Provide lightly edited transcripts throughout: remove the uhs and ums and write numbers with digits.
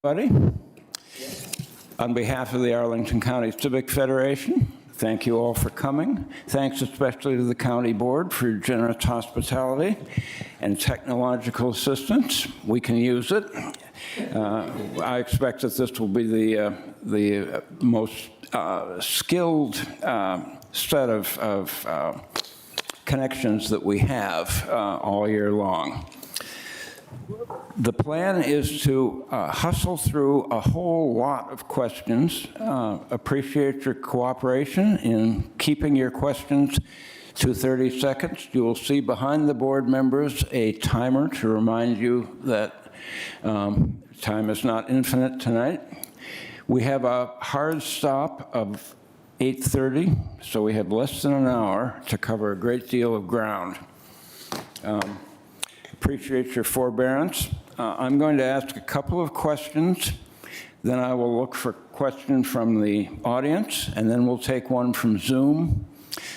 Buddy, on behalf of the Arlington County Civic Federation, thank you all for coming. Thanks especially to the County Board for your generous hospitality and technological assistance. We can use it. I expect that this will be the most skilled set of connections that we have all year long. The plan is to hustle through a whole lot of questions. Appreciate your cooperation in keeping your questions to 30 seconds. You will see behind the board members a timer to remind you that time is not infinite tonight. We have a hard stop of 8:30, so we have less than an hour to cover a great deal of ground. Appreciate your forbearance. I'm going to ask a couple of questions, then I will look for questions from the audience, and then we'll take one from Zoom,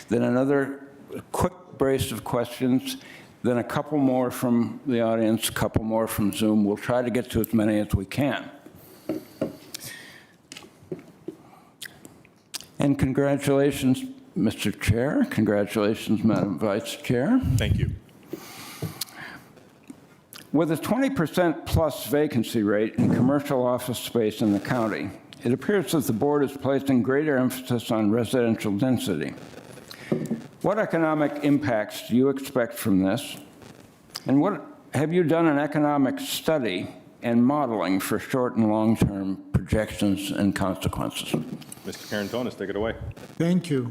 then another quick brace of questions, then a couple more from the audience, a couple more from Zoom. We'll try to get to as many as we can. And congratulations, Mr. Chair. Congratulations, Madam Vice Chair. Thank you. With a 20% plus vacancy rate in commercial office space in the county, it appears that the board is placing greater emphasis on residential density. What economic impacts do you expect from this? And what have you done an economic study and modeling for short and long-term projections and consequences? Mr. Carantonis, take it away. Thank you.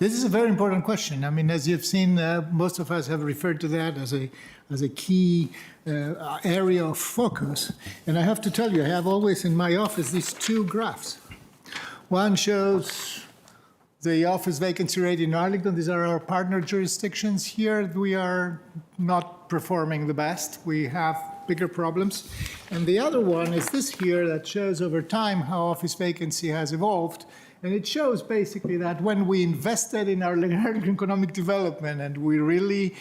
This is a very important question. I mean, as you've seen, most of us have referred to that as a key area of focus. And I have to tell you, I have always in my office these two graphs. One shows the office vacancy rate in Arlington. These are our partner jurisdictions. Here, we are not performing the best. We have bigger problems. And the other one is this here that shows over time how office vacancy has evolved. And it shows basically that when we invested in our economic development and we really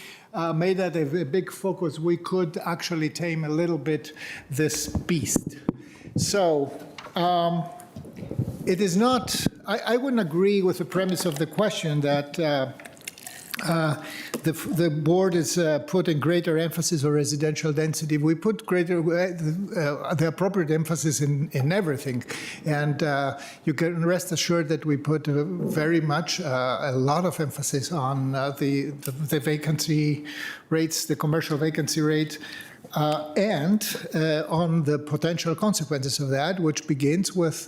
made that a big focus, we could actually tame a little bit this beast. So it is not, I wouldn't agree with the premise of the question that the board is putting greater emphasis on residential density. We put the appropriate emphasis in everything. And you can rest assured that we put very much a lot of emphasis on the vacancy rates, the commercial vacancy rate, and on the potential consequences of that, which begins with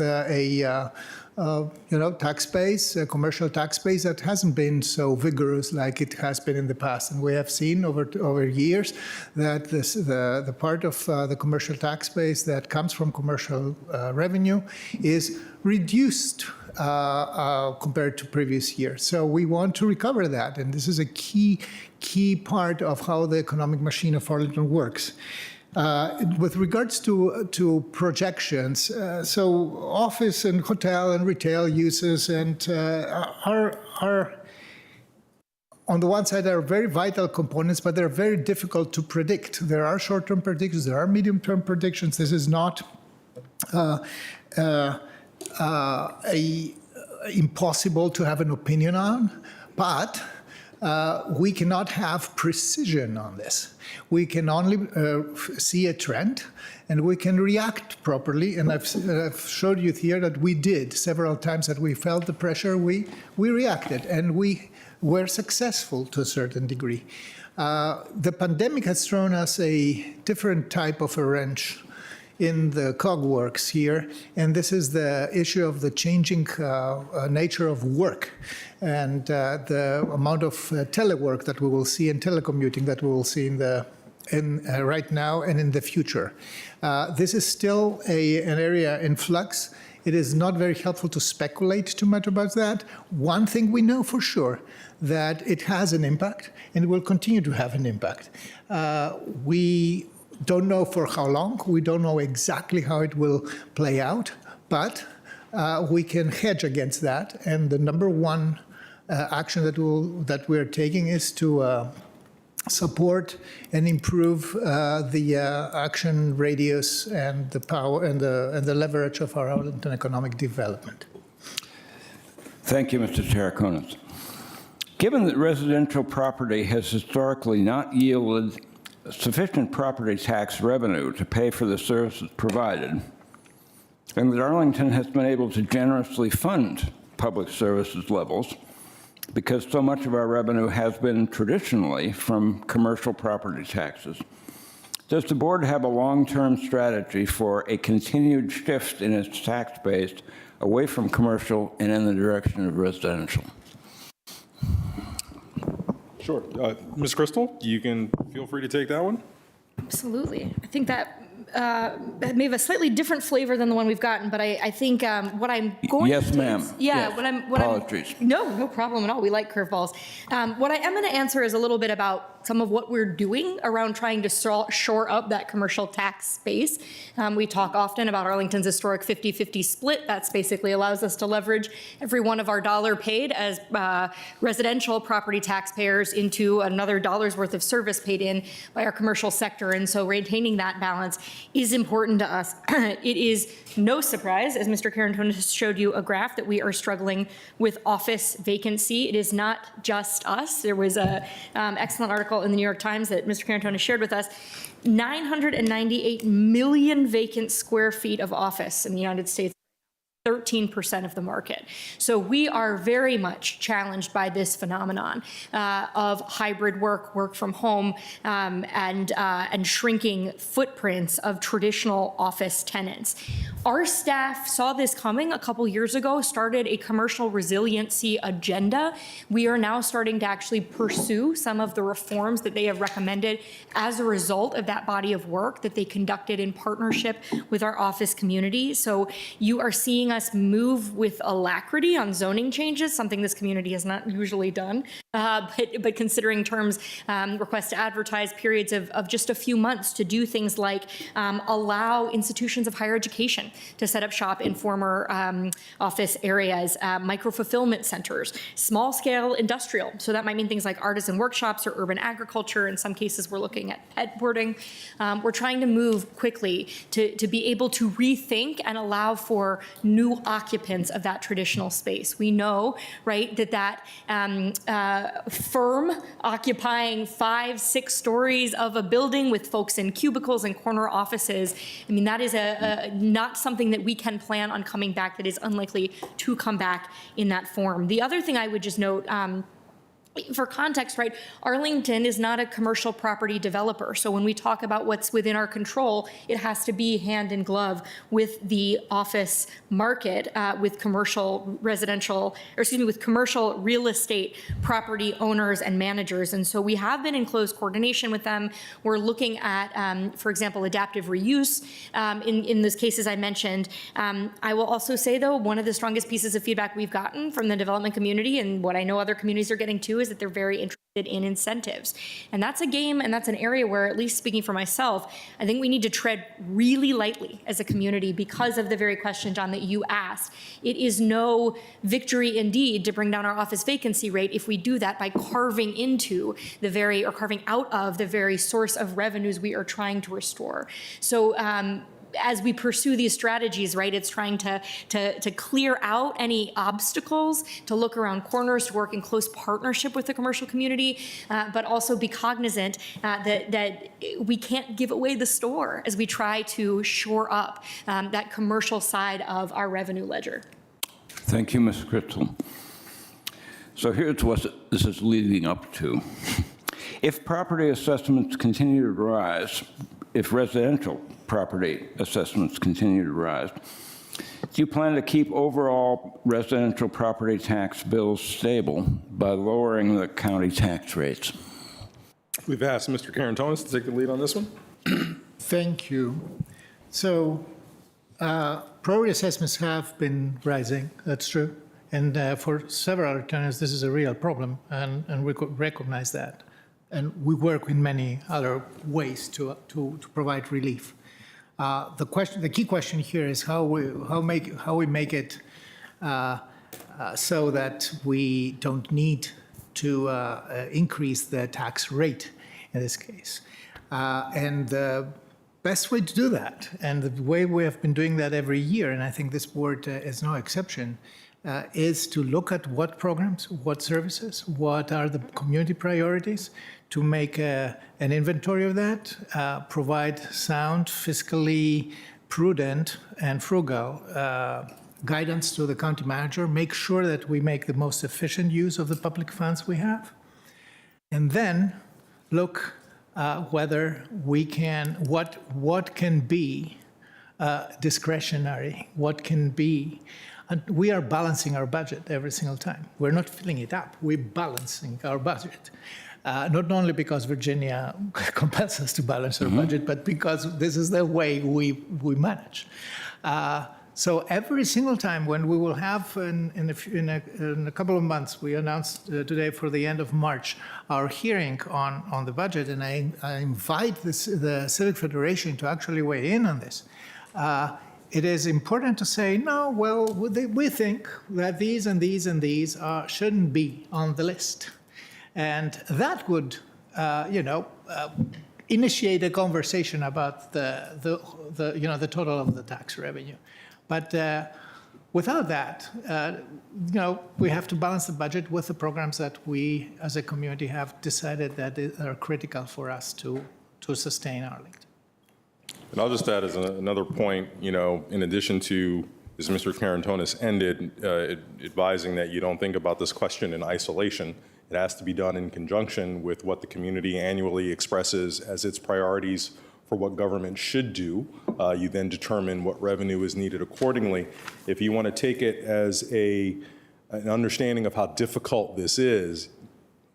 tax base, a commercial tax base that hasn't been so vigorous like it has been in the past. And we have seen over years that the part of the commercial tax base that comes from commercial revenue is reduced compared to previous years. So we want to recover that. And this is a key part of how the economic machine of Arlington works. With regards to projections, so office and hotel and retail uses and are on the one side are very vital components, but they're very difficult to predict. There are short-term predictions, there are medium-term predictions. This is not impossible to have an opinion on, but we cannot have precision on this. We can only see a trend, and we can react properly. And I've showed you here that we did several times that we felt the pressure. We reacted, and we were successful to a certain degree. The pandemic has thrown us a different type of a wrench in the cogworks here, and this is the issue of the changing nature of work and the amount of telework that we will see and telecommuting that we will see right now and in the future. This is still an area in flux. It is not very helpful to speculate too much about that. One thing we know for sure, that it has an impact and it will continue to have an impact. We don't know for how long. We don't know exactly how it will play out, but we can hedge against that. And the number one action that we're taking is to support and improve the action radius and the power and the leverage of our Arlington economic development. Thank you, Mr. Terraconis. Given that residential property has historically not yielded sufficient property tax revenue to pay for the services provided, and that Arlington has been able to generously fund public services levels because so much of our revenue has been traditionally from commercial property taxes, does the board have a long-term strategy for a continued shift in its tax base away from commercial and in the direction of residential? Sure. Ms. Crystal, you can feel free to take that one. Absolutely. I think that may have a slightly different flavor than the one we've gotten, but I think what I'm going Yes, to... ma'am. Yeah, Yes. what Apologies. No problem at all. We like curveballs. What I am going to answer is a little bit about some of what we're doing around trying to shore up that commercial tax space. We talk often about Arlington's historic 50-50 split. That's basically allows us to leverage every one of our dollar paid as residential property taxpayers into another dollar's worth of service paid in by our commercial sector. And so maintaining that balance is important to us. It is no surprise, as Mr. Carantonis showed you a graph, that we are struggling with office vacancy. It is not just us. There was an excellent article in the New York Times that Mr. Carantonis shared with us. 998 million vacant square feet of office in the United States. 13% of the market. So we are very much challenged by this phenomenon of hybrid work from home, and shrinking footprints of traditional office tenants. Our staff saw this coming a couple years ago, started a commercial resiliency agenda. We are now starting to actually pursue some of the reforms that they have recommended as a result of that body of work that they conducted in partnership with our office community. So you are seeing us move with alacrity on zoning changes, something this community has not usually done, but considering terms, requests to advertise periods of just a few months to do things like allow institutions of higher education to set up shop in former office areas, micro-fulfillment centers, small-scale industrial. So that might mean things like artisan workshops or urban agriculture. In some cases, we're looking at pet boarding. We're trying to move quickly to be able to rethink and allow for new occupants of that traditional space. We know, right, that firm occupying 5-6 stories of a building with folks in cubicles and corner offices, I mean, that is not something that we can plan on coming back, that is unlikely to come back in that form. The other thing I would just note, for context, right, Arlington is not a commercial property developer. So when we talk about what's within our control, it has to be hand in glove with the office market, with commercial real estate property owners and managers. And so we have been in close coordination with them. We're looking at, for example, adaptive reuse in those cases I mentioned. I will also say, though, one of the strongest pieces of feedback we've gotten from the development community, and what I know other communities are getting too, is that they're very interested in incentives. And that's a game, and that's an area where, at least speaking for myself, I think we need to tread really lightly as a community because of the very question, John, that you asked. It is no victory indeed to bring down our office vacancy rate if we do that by carving out of the very source of revenues we are trying to restore. So as we pursue these strategies, right, it's trying to clear out any obstacles, to look around corners, to work in close partnership with the commercial community, but also be cognizant that we can't give away the store as we try to shore up that commercial side of our revenue ledger. Thank you, Ms. Crystal. So here's what this is leading up to. If property assessments continue to rise, if residential property assessments continue to rise, do you plan to keep overall residential property tax bills stable by lowering the county tax rates? We've asked Mr. Carantonis to take the lead on this one. Thank you. So property assessments have been rising, that's true. And for several tenants, this is a real problem, and we could recognize that. And we work in many other ways to provide relief. The key question here is how we make it so that we don't need to increase the tax rate. in this case. And the best way to do that, and the way we have been doing that every year, and I think this board is no exception, is to look at what programs, what services, what are the community priorities, to make an inventory of that, provide sound, fiscally prudent, and frugal guidance to the county manager, make sure that we make the most efficient use of the public funds we have, and then look whether we can, what can be discretionary, what can be. And we are balancing our budget every single time. We're not filling it up, we're balancing our budget. Not only because Virginia compels us to balance our budget, but because this is the way we manage. So every single time when we will have, in a couple of months, we announced today for the end of March, our hearing on the budget, and I invite the Civic Federation to actually weigh in on this. It is important to say, no, well, we think that these and these and these shouldn't be on the list. And that would, initiate a conversation about the total of the tax revenue. But without that, we have to balance the budget with the programs that we, as a community, have decided that are critical for us to sustain Arlington. And I'll just add as another point, in addition to, as Mr. Carantonis ended, advising that you don't think about this question in isolation. It has to be done in conjunction with what the community annually expresses as its priorities for what government should do. You then determine what revenue is needed accordingly. If you want to take it as an understanding of how difficult this is,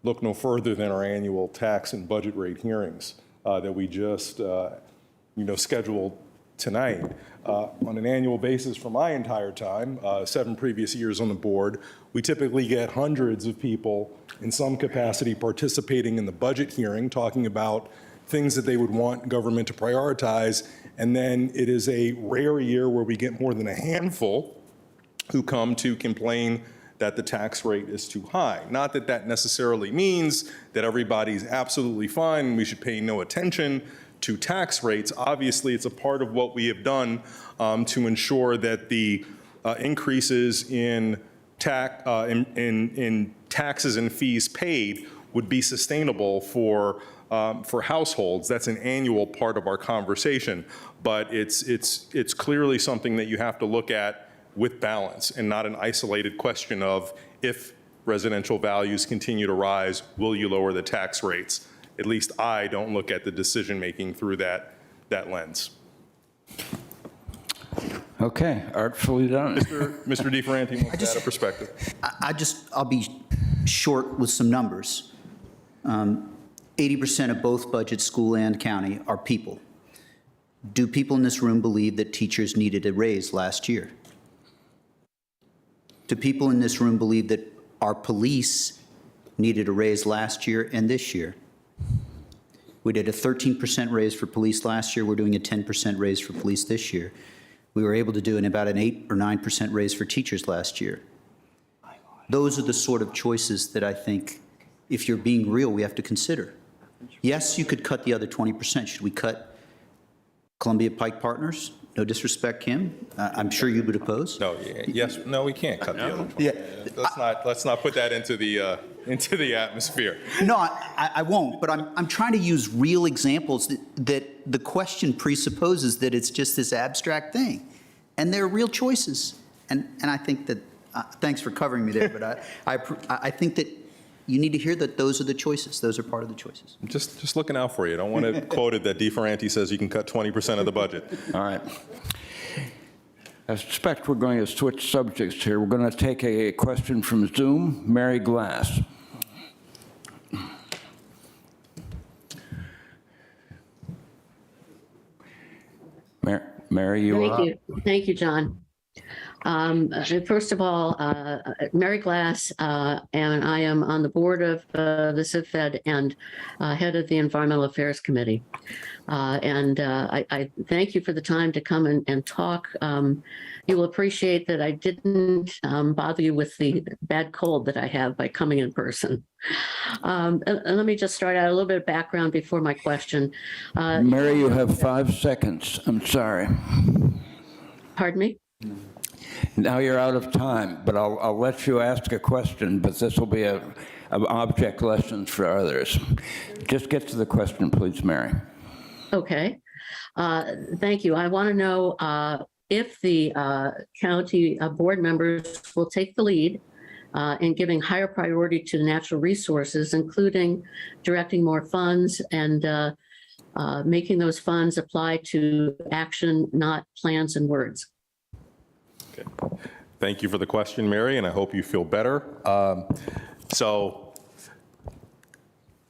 look no further than our annual tax and budget rate hearings that we just scheduled tonight. On an annual basis for my entire time, 7 previous years on the board, we typically get hundreds of people in some capacity participating in the budget hearing, talking about things that they would want government to prioritize. And then it is a rare year where we get more than a handful who come to complain that the tax rate is too high. Not that that necessarily means that everybody's absolutely fine and we should pay no attention to tax rates. Obviously, it's a part of what we have done to ensure that the increases in taxes and fees paid would be sustainable for households. That's an annual part of our conversation, but it's clearly something that you have to look at with balance and not an isolated question of if residential values continue to rise, will you lower the tax rates? At least I don't look at the decision-making through that lens. Okay, artfully done. Mr. DeFerranti wants to add a perspective. I'll be short with some numbers. 80% of both budget, school and county, are people. Do people in this room believe that teachers needed a raise last year? Do people in this room believe that our police needed a raise last year and this year? We did a 13% raise for police last year. We're doing a 10% raise for police this year. We were able to do about an 8 or 9% raise for teachers last year. Those are the sort of choices that I think, if you're being real, we have to consider. Yes, you could cut the other 20%. Should we cut Columbia Pike Partners? No disrespect, Kim. I'm sure you would oppose. No, yes, no, we can't cut the other 20. Yeah. Let's not put that into the atmosphere. No, I won't. But I'm trying to use real examples that the question presupposes that it's just this abstract thing, and there are real choices. And I think that thanks for covering me there. But I think that you need to hear that those are the choices. Those are part of the choices. I'm just looking out for you. I don't want it quoted that DeFerranti says you can cut 20% of the budget. All right. I suspect we're going to switch subjects here. We're going to take a question from Zoom. Mary Glass. Mary, you are up. Thank you, John. First of all, Mary Glass, and I am on the board of the CivFed and head of the Environmental Affairs Committee. I thank you for the time to come and talk. You will appreciate that I didn't bother you with the bad cold that I have by coming in person. And let me just start out a little bit of background before my question. Mary, you have 5 seconds. I'm sorry. Pardon me? Now you're out of time, but I'll let you ask a question, but this will be an object lesson for others. Just get to the question, please, Mary. Okay. Thank you. I want to know if the county board members will take the lead in giving higher priority to natural resources, including directing more funds and making those funds apply to action, not plans and words. Okay. Thank you for the question, Mary, and I hope you feel better. So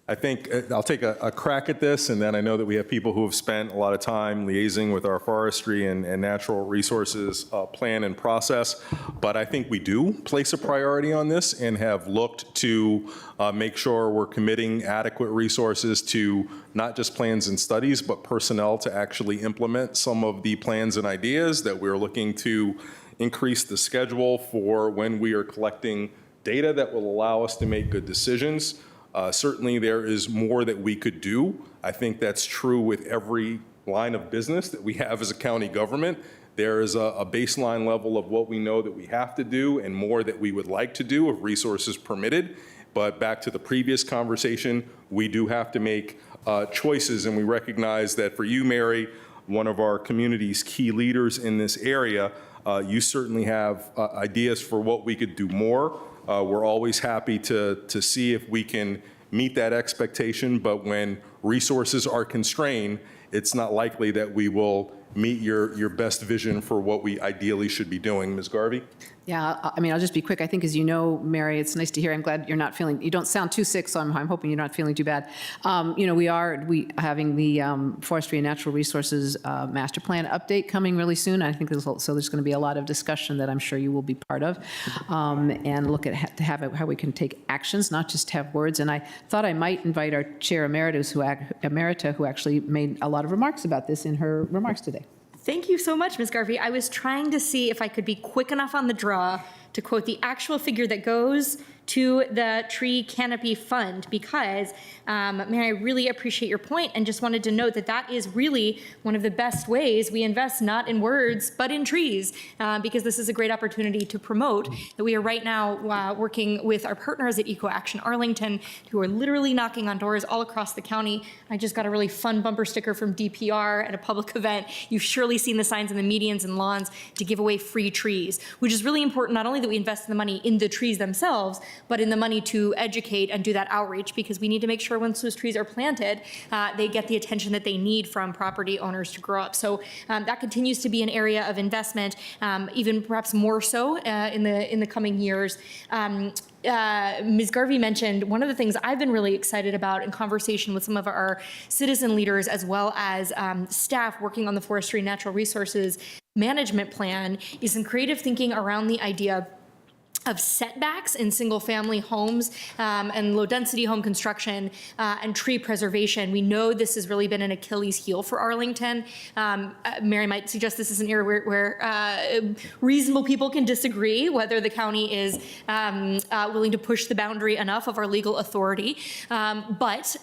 I think I'll take a crack at this, and then I know that we have people who have spent a lot of time liaising with our forestry and natural resources plan and process, but I think we do place a priority on this and have looked to make sure we're committing adequate resources to not just plans and studies, but personnel to actually implement some of the plans and ideas that we're looking to increase the schedule for when we are collecting data that will allow us to make good decisions. Certainly there is more that we could do. I think that's true with every line of business that we have as a county government. There is a baseline level of what we know that we have to do and more that we would like to do if resources permitted. But back to the previous conversation, we do have to make choices, and we recognize that for you, Mary, one of our community's key leaders in this area, you certainly have ideas for what we could do more. We're always happy to see if we can meet that expectation, but when resources are constrained, it's not likely that we will meet your best vision for what we ideally should be doing. Ms. Garvey? Yeah, I mean, I'll just be quick. I think, as you know, Mary, it's nice to hear. I'm glad you're not feeling, you don't sound too sick, so I'm hoping you're not feeling too bad. You know, we having the Forestry and Natural Resources Master Plan update coming really soon. I think there's going to be a lot of discussion that I'm sure you will be part of, and look at how we can take actions, not just have words. And I thought I might invite our Chair Emerita, who actually made a lot of remarks about this in her remarks today. Thank you so much, Ms. Garvey. I was trying to see if I could be quick enough on the draw to quote the actual figure that goes to the tree canopy fund, because Mary, I really appreciate your point and just wanted to note that that is really one of the best ways we invest, not in words, but in trees, because this is a great opportunity to promote that we are right now working with our partners at Eco Action Arlington, who are literally knocking on doors all across the county. I just got a really fun bumper sticker from DPR at a public event. You've surely seen the signs in the medians and lawns to give away free trees, which is really important, not only that we invest in the money in the trees themselves, but in the money to educate and do that outreach, because we need to make sure once those trees are planted, they get the attention that they need from property owners to grow up. So that continues to be an area of investment, even perhaps more so in the coming years. Ms. Garvey mentioned one of the things I've been really excited about in conversation with some of our citizen leaders, as well as staff working on the Forestry and Natural Resources Management Plan, is some creative thinking around the idea of setbacks in single-family homes and low-density home construction and tree preservation. We know this has really been an Achilles heel for Arlington. Mary might suggest this is an area where reasonable people can disagree whether the county is willing to push the boundary enough of our legal authority. But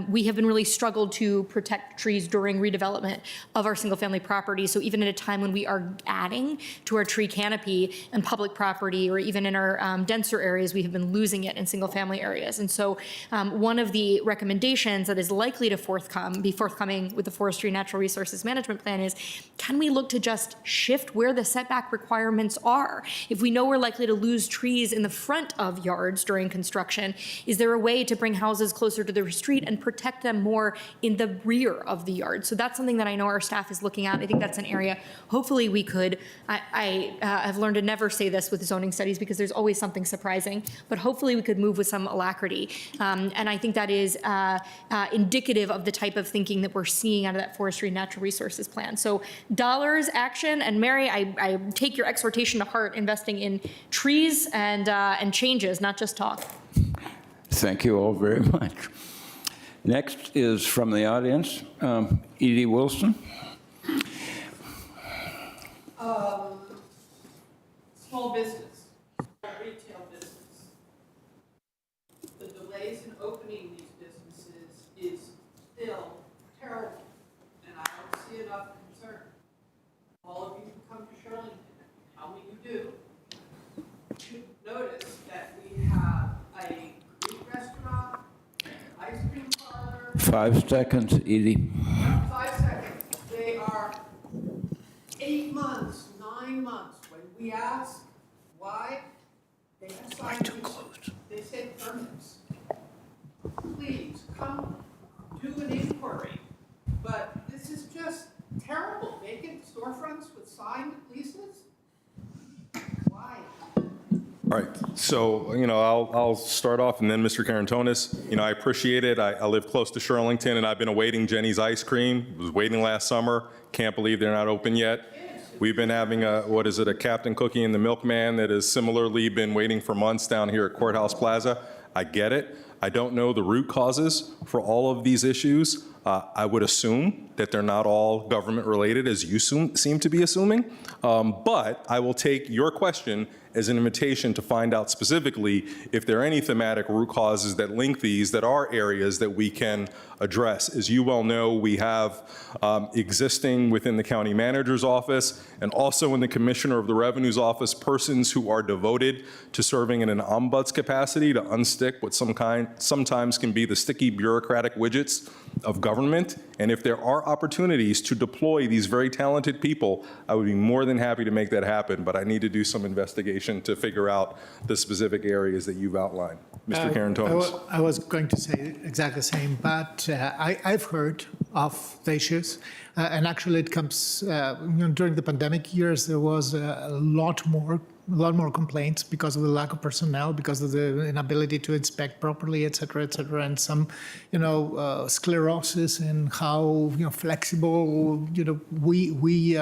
we have been really struggled to protect trees during redevelopment of our single-family property. So even at a time when we are adding to our tree canopy and public property, or even in our denser areas, we have been losing it in single-family areas. And so one of the recommendations that is likely to be forthcoming with the Forestry and Natural Resources Management Plan is, can we look to just shift where the setback requirements are? If we know we're likely to lose trees in the front of yards during construction, is there a way to bring houses closer to the street and protect them more in the rear of the yard? So that's something that I know our staff is looking at. I think that's an area, hopefully we could, I have learned to never say this with zoning zoning studies because there's always something surprising, but hopefully we could move with some alacrity. And I think that is indicative of the type of thinking that we're seeing out of that forestry and natural resources plan. So dollars, action, and Mary, I take your exhortation to heart, investing in trees and changes, not just talk. Thank you all very much. Next is from the audience, Edie Wilson. Small business, retail business. The delays in opening these businesses is still terrible, and I don't see enough concern. All of you who come to Shirlington, how many you do, should notice that we have a Greek restaurant, an ice cream parlor. 5 seconds, Edie. 5 seconds. They are 8 months, 9 months. When we ask why, they have signed. They said permits. Please come do an inquiry. But this is just terrible. Vacant storefronts with signed leases? Why? All right, so, I'll start off, and then Mr. Carantonis, I appreciate it. I live close to Shirlington, and I've been awaiting Jenny's Ice Cream. Was waiting last summer. Can't believe they're not open yet. We've been having a Captain Cookie and the Milkman that has similarly been waiting for months down here at Courthouse Plaza. I get it. I don't know the root causes for all of these issues. I would assume that they're not all government related, as you seem to be assuming. But I will take your question as an invitation to find out specifically if there are any thematic root causes that link these that are areas that we can address. As you well know, we have existing within the county manager's office and also in the commissioner of the revenue's office, persons who are devoted to serving in an ombuds capacity to unstick what sometimes can be the sticky bureaucratic widgets of government. And if there are opportunities to deploy these very talented people, I would be more than happy to make that happen, but I need to do some investigation to figure out the specific areas that you've outlined. Mr. Carantonis. I was going to say exactly the same, but I've heard of the issues, and actually it comes, during the pandemic years, there was a lot more complaints because of the lack of personnel, because of the inability to inspect properly, et cetera, and some, sclerosis in how, flexible, we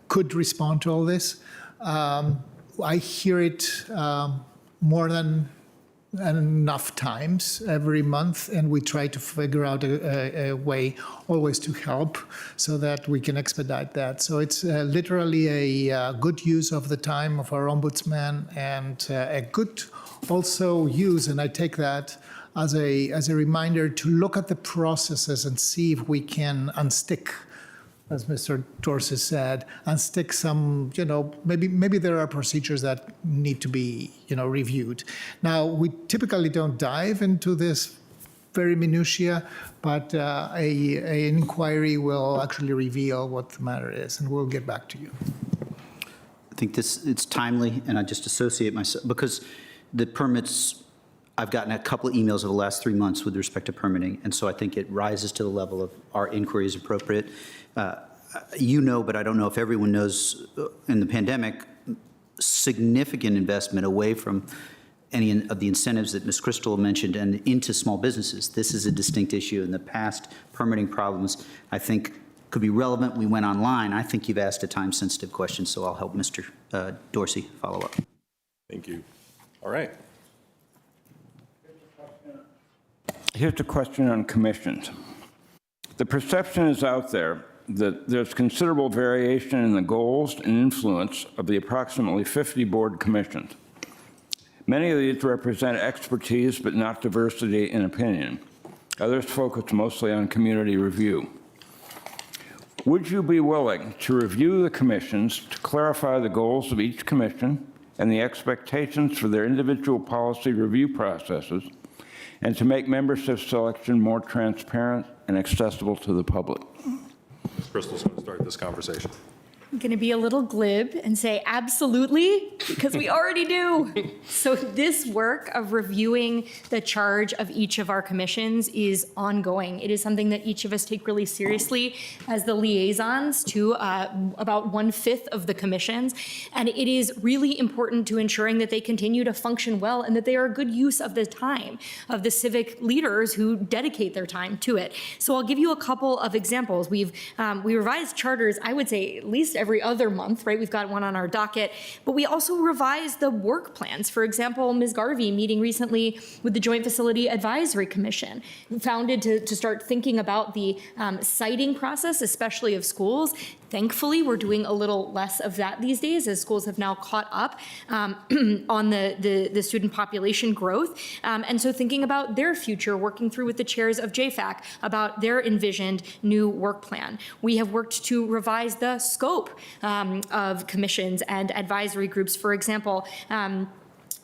could respond to all this. I hear it more than enough times every month, and we try to figure out a way always to help so that we can expedite that. So it's literally a good use of the time of our ombudsman, and a good also use, and I take that as a reminder to look at the processes and see if we can unstick, as Mr. Dorsey said, and stick some, maybe there are procedures that need to be, reviewed. Now, we typically don't dive into this very minutiae, but an inquiry will actually reveal what the matter is, and we'll get back to you. I think it's timely, and I just associate myself, because the permits, I've gotten a couple of emails over the last 3 months with respect to permitting, and so I think it rises to the level of our inquiry is appropriate. But I don't know if everyone knows, in the pandemic, significant investment away from any of the incentives that Ms. Crystal mentioned and into small businesses. This is a distinct issue. In the past, permitting problems, I think, could be relevant. We went online. I think you've asked a time-sensitive question, so I'll help Mr. Dorsey follow up. Thank you. All right. Here's a question on commissions. The perception is out there that there's considerable variation in the goals and influence of the approximately 50 board commissions. Many of these represent expertise but not diversity in opinion. Others focus mostly on community review. Would you be willing to review the commissions to clarify the goals of each commission and the expectations for their individual policy review processes, and to make membership selection more transparent and accessible to the public? Ms. Crystal's going to start this conversation. I'm going to be a little glib and say absolutely, because we already do. So this work of reviewing the charge of each of our commissions is ongoing. It is something that each of us take really seriously as the liaisons to about 1/5 of the commissions. And it is really important to ensuring that they continue to function well and that they are a good use of the time of the civic leaders who dedicate their time to it. So I'll give you a couple of examples. We revised charters, I would say, at least every other month, right? We've got one on our docket, but we also revise the work plans. For example, Ms. Garvey meeting recently with the Joint Facility Advisory Commission, founded to start thinking about the siting process, especially of schools. Thankfully, we're doing a little less of that these days as schools have now caught up on the student population growth. And so thinking about their future, working through with the chairs of JFAC about their envisioned new work plan. We have worked to revise the scope of commissions and advisory groups. For example,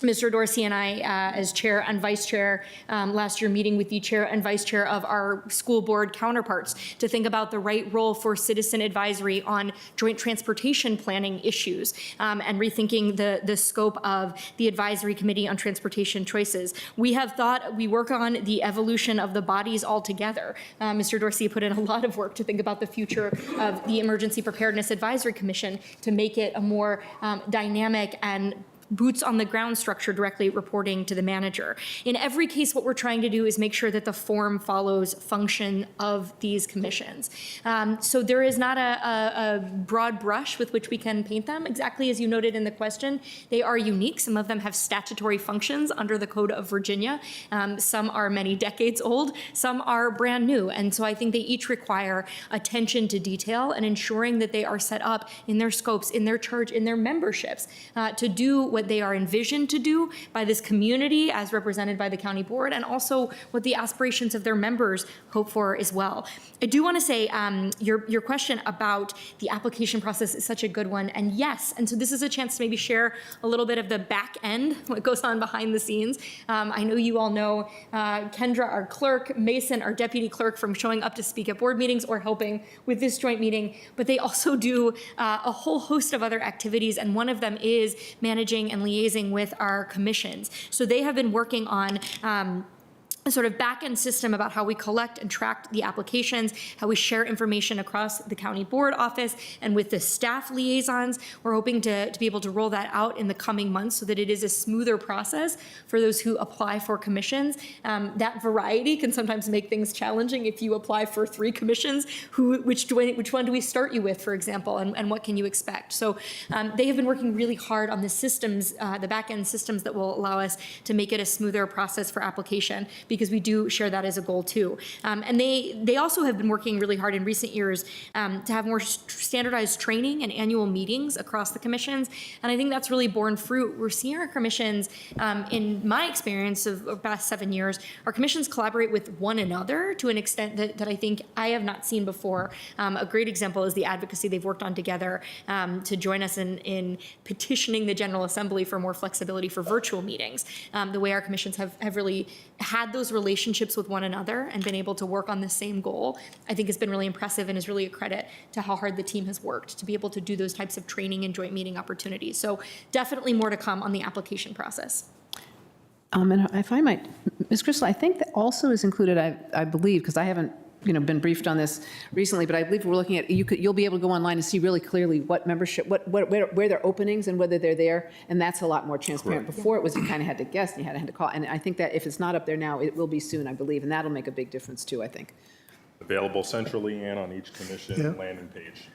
Mr. Dorsey and I, as chair and vice chair, last year meeting with the chair and vice chair of our school board counterparts to think about the right role for citizen advisory on joint transportation planning issues and rethinking the scope of the advisory committee on transportation choices. We work on the evolution of the bodies altogether. Mr. Dorsey put in a lot of work to think about the future of the Emergency Preparedness Advisory Commission to make it a more dynamic and boots on the ground structure directly reporting to the manager. In every case, what we're trying to do is make sure that the form follows function of these commissions. So there is not a broad brush with which we can paint them. Exactly as you noted in the question, they are unique. Some of them have statutory functions under the Code of Virginia. Some are many decades old. Some are brand new. And so I think they each require attention to detail and ensuring that they are set up in their scopes, in their charge, in their memberships to do what they are envisioned to do by this community as represented by the county board, and also what the aspirations of their members hope for as well. I do want to say your question about the application process is such a good one, and yes, and so this is a chance to maybe share a little bit of the back end, what goes on behind the scenes. I know you all know Kendra, our clerk, Mason, our deputy clerk, from showing up to speak at board meetings or helping with this joint meeting, but they also do a whole host of other activities, and one of them is managing and liaising with our commissions. So they have been working on a sort of back-end system about how we collect and track the applications, how we share information across the county board office and with the staff liaisons. We're hoping to be able to roll that out in the coming months so that it is a smoother process for those who apply for commissions. That variety can sometimes make things challenging if you apply for 3 commissions. Which one do we start you with, for example, and what can you expect? So they have been working really hard on the systems, the back-end systems that will allow us to make it a smoother process for application, because we do share that as a goal too. And they also have been working really hard in recent years to have more standardized training and annual meetings across the commissions. And I think that's really borne fruit. We're seeing our commissions, in my experience of the past 7 years, our commissions collaborate with one another to an extent that I think I have not seen before. A great example is the advocacy they've worked on together to join us in petitioning the General Assembly for more flexibility for virtual meetings. The way our commissions have really had those relationships with one another and been able to work on the same goal, I think has been really impressive and is really a credit to how hard the team has worked to be able to do those types of training and joint meeting opportunities. So definitely more to come on the application process. And if I might, Ms. Crystal, I think that also is included, I believe, because I haven't been briefed on this recently, but I believe we're looking at, you'll be able to go online and see really clearly what membership, where there are openings and whether they're there, and that's a lot more transparent. Before it was you kind of had to guess and you had to call, and I think that if it's not up there now, it will be soon, I believe, and that'll make a big difference too, I think. Available centrally and on each commission landing page.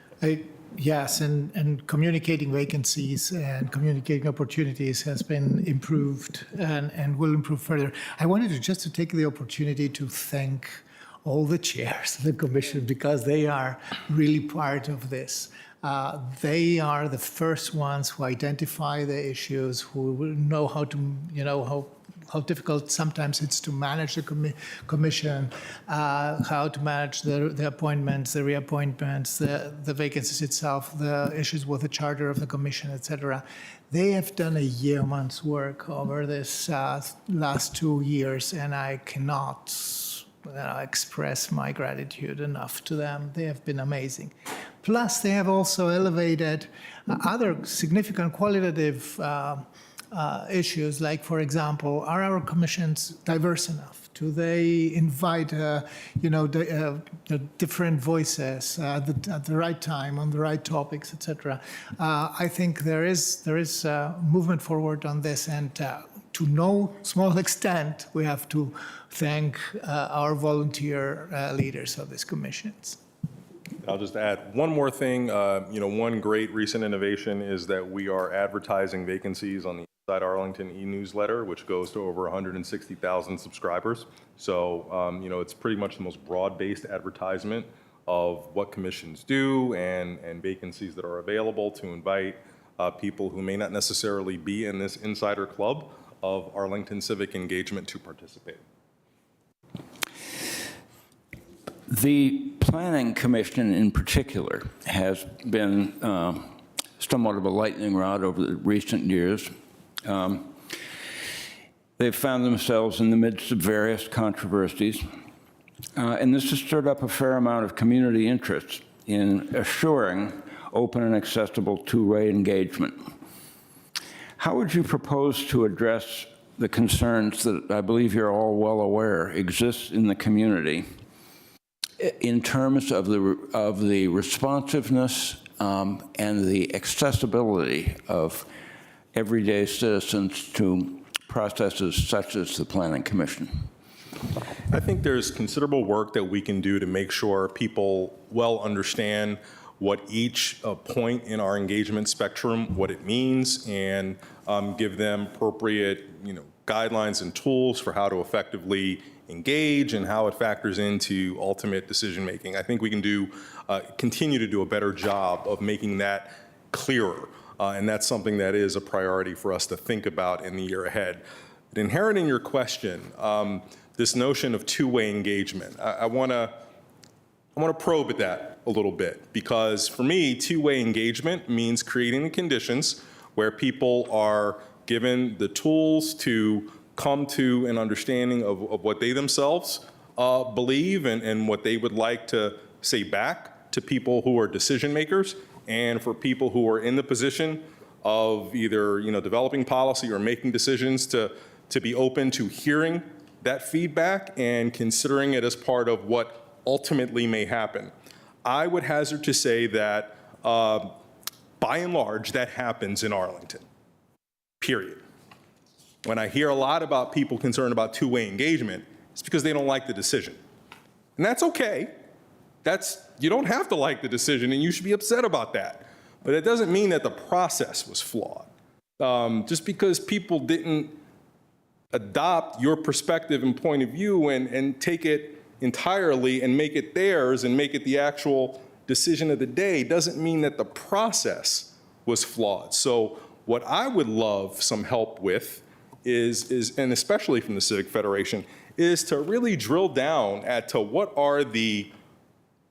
Yes, and communicating vacancies and communicating opportunities has been improved and will improve further. I wanted to take the opportunity to thank all the chairs of the commission, because they are really part of this. They are the first ones who identify the issues, who will know how to, how difficult sometimes it's to manage the commission, how to manage the appointments, the reappointments, the vacancies itself, the issues with the charter of the commission, etc. They have done a year-month's work over this last 2 years, and I cannot express my gratitude enough to them. They have been amazing. Plus, they have also elevated other significant qualitative issues, like, for example, are our commissions diverse enough? Do they invite, the different voices at the right time, on the right topics, etc.? I think there is movement forward on this, and to no small extent, we have to thank our volunteer leaders of these commissions. I'll just add one more thing. One great recent innovation is that we are advertising vacancies on the Inside Arlington e-newsletter, which goes to over 160,000 subscribers. So, it's pretty much the most broad-based advertisement of what commissions do and vacancies that are available to invite people who may not necessarily be in this insider club of Arlington civic engagement to participate. The Planning Commission in particular has been somewhat of a lightning rod over the recent years. They've found themselves in the midst of various controversies, and this has stirred up a fair amount of community interest in assuring open and accessible two-way engagement. How would you propose to address the concerns that I believe you're all well aware exist in the community in terms of the responsiveness and the accessibility of everyday citizens to processes such as the Planning Commission? I think there's considerable work that we can do to make sure people well understand what each point in our engagement spectrum, what it means, and give them appropriate, guidelines and tools for how to effectively engage and how it factors into ultimate decision making. I think we can continue to do a better job of making that clearer, and that's something that is a priority for us to think about in the year ahead. But inherent in your question, this notion of two-way engagement, I want to probe at that a little bit, because for me, two-way engagement means creating the conditions where people are given the tools to come to an understanding of what they themselves believe and what they would like to say back to people who are decision makers, and for people who are in the position of either developing policy or making decisions to be open to hearing that feedback and considering it as part of what ultimately may happen. I would hazard to say that by and large that happens in Arlington, period. When I hear a lot about people concerned about two-way engagement, it's because they don't like the decision. And that's okay. You don't have to like the decision, and you should be upset about that. But it doesn't mean that the process was flawed. Just because people didn't adopt your perspective and point of view and take it entirely and make it theirs and make it the actual decision of the day doesn't mean that the process was flawed. So what I would love some help with is, and especially from the Civic Federation, is to really drill down to what are the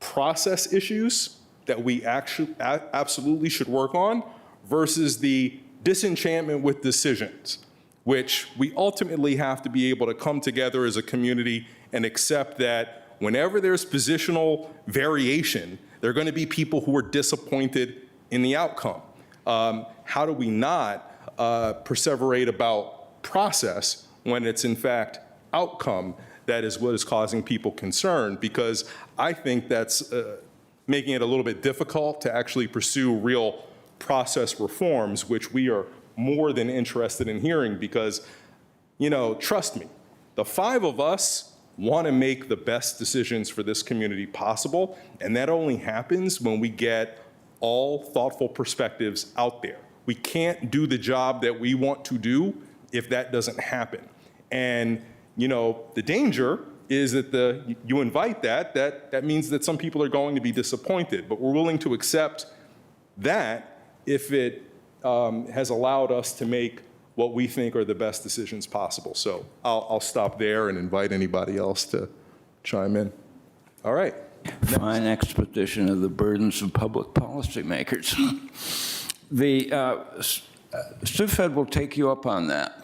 process issues that we actually absolutely should work on versus the disenchantment with decisions, which we ultimately have to be able to come together as a community and accept that whenever there's positional variation, there are going to be people who are disappointed in the outcome. How do we not perseverate about process when it's in fact outcome that is what is causing people concern? Because I think that's making it a little bit difficult to actually pursue real process reforms, which we are more than interested in hearing because, trust me, the five of us want to make the best decisions for this community possible, and that only happens when we get all thoughtful perspectives out there. We can't do the job that we want to do if that doesn't happen. And, the danger is that you invite that means that some people are going to be disappointed, but we're willing to accept that if it has allowed us to make what we think are the best decisions possible. So I'll stop there and invite anybody else to chime in. All right. Fine exposition of the burdens of public policymakers. The CivFed will take you up on that.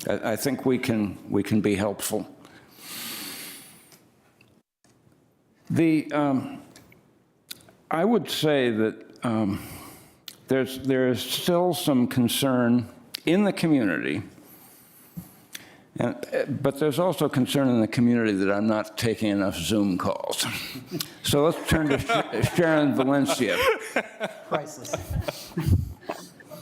I think we can be helpful. I would say that there is still some concern in the community, but there's also concern in the community that I'm not taking enough Zoom calls. So let's turn to Sharon Valencia. Priceless.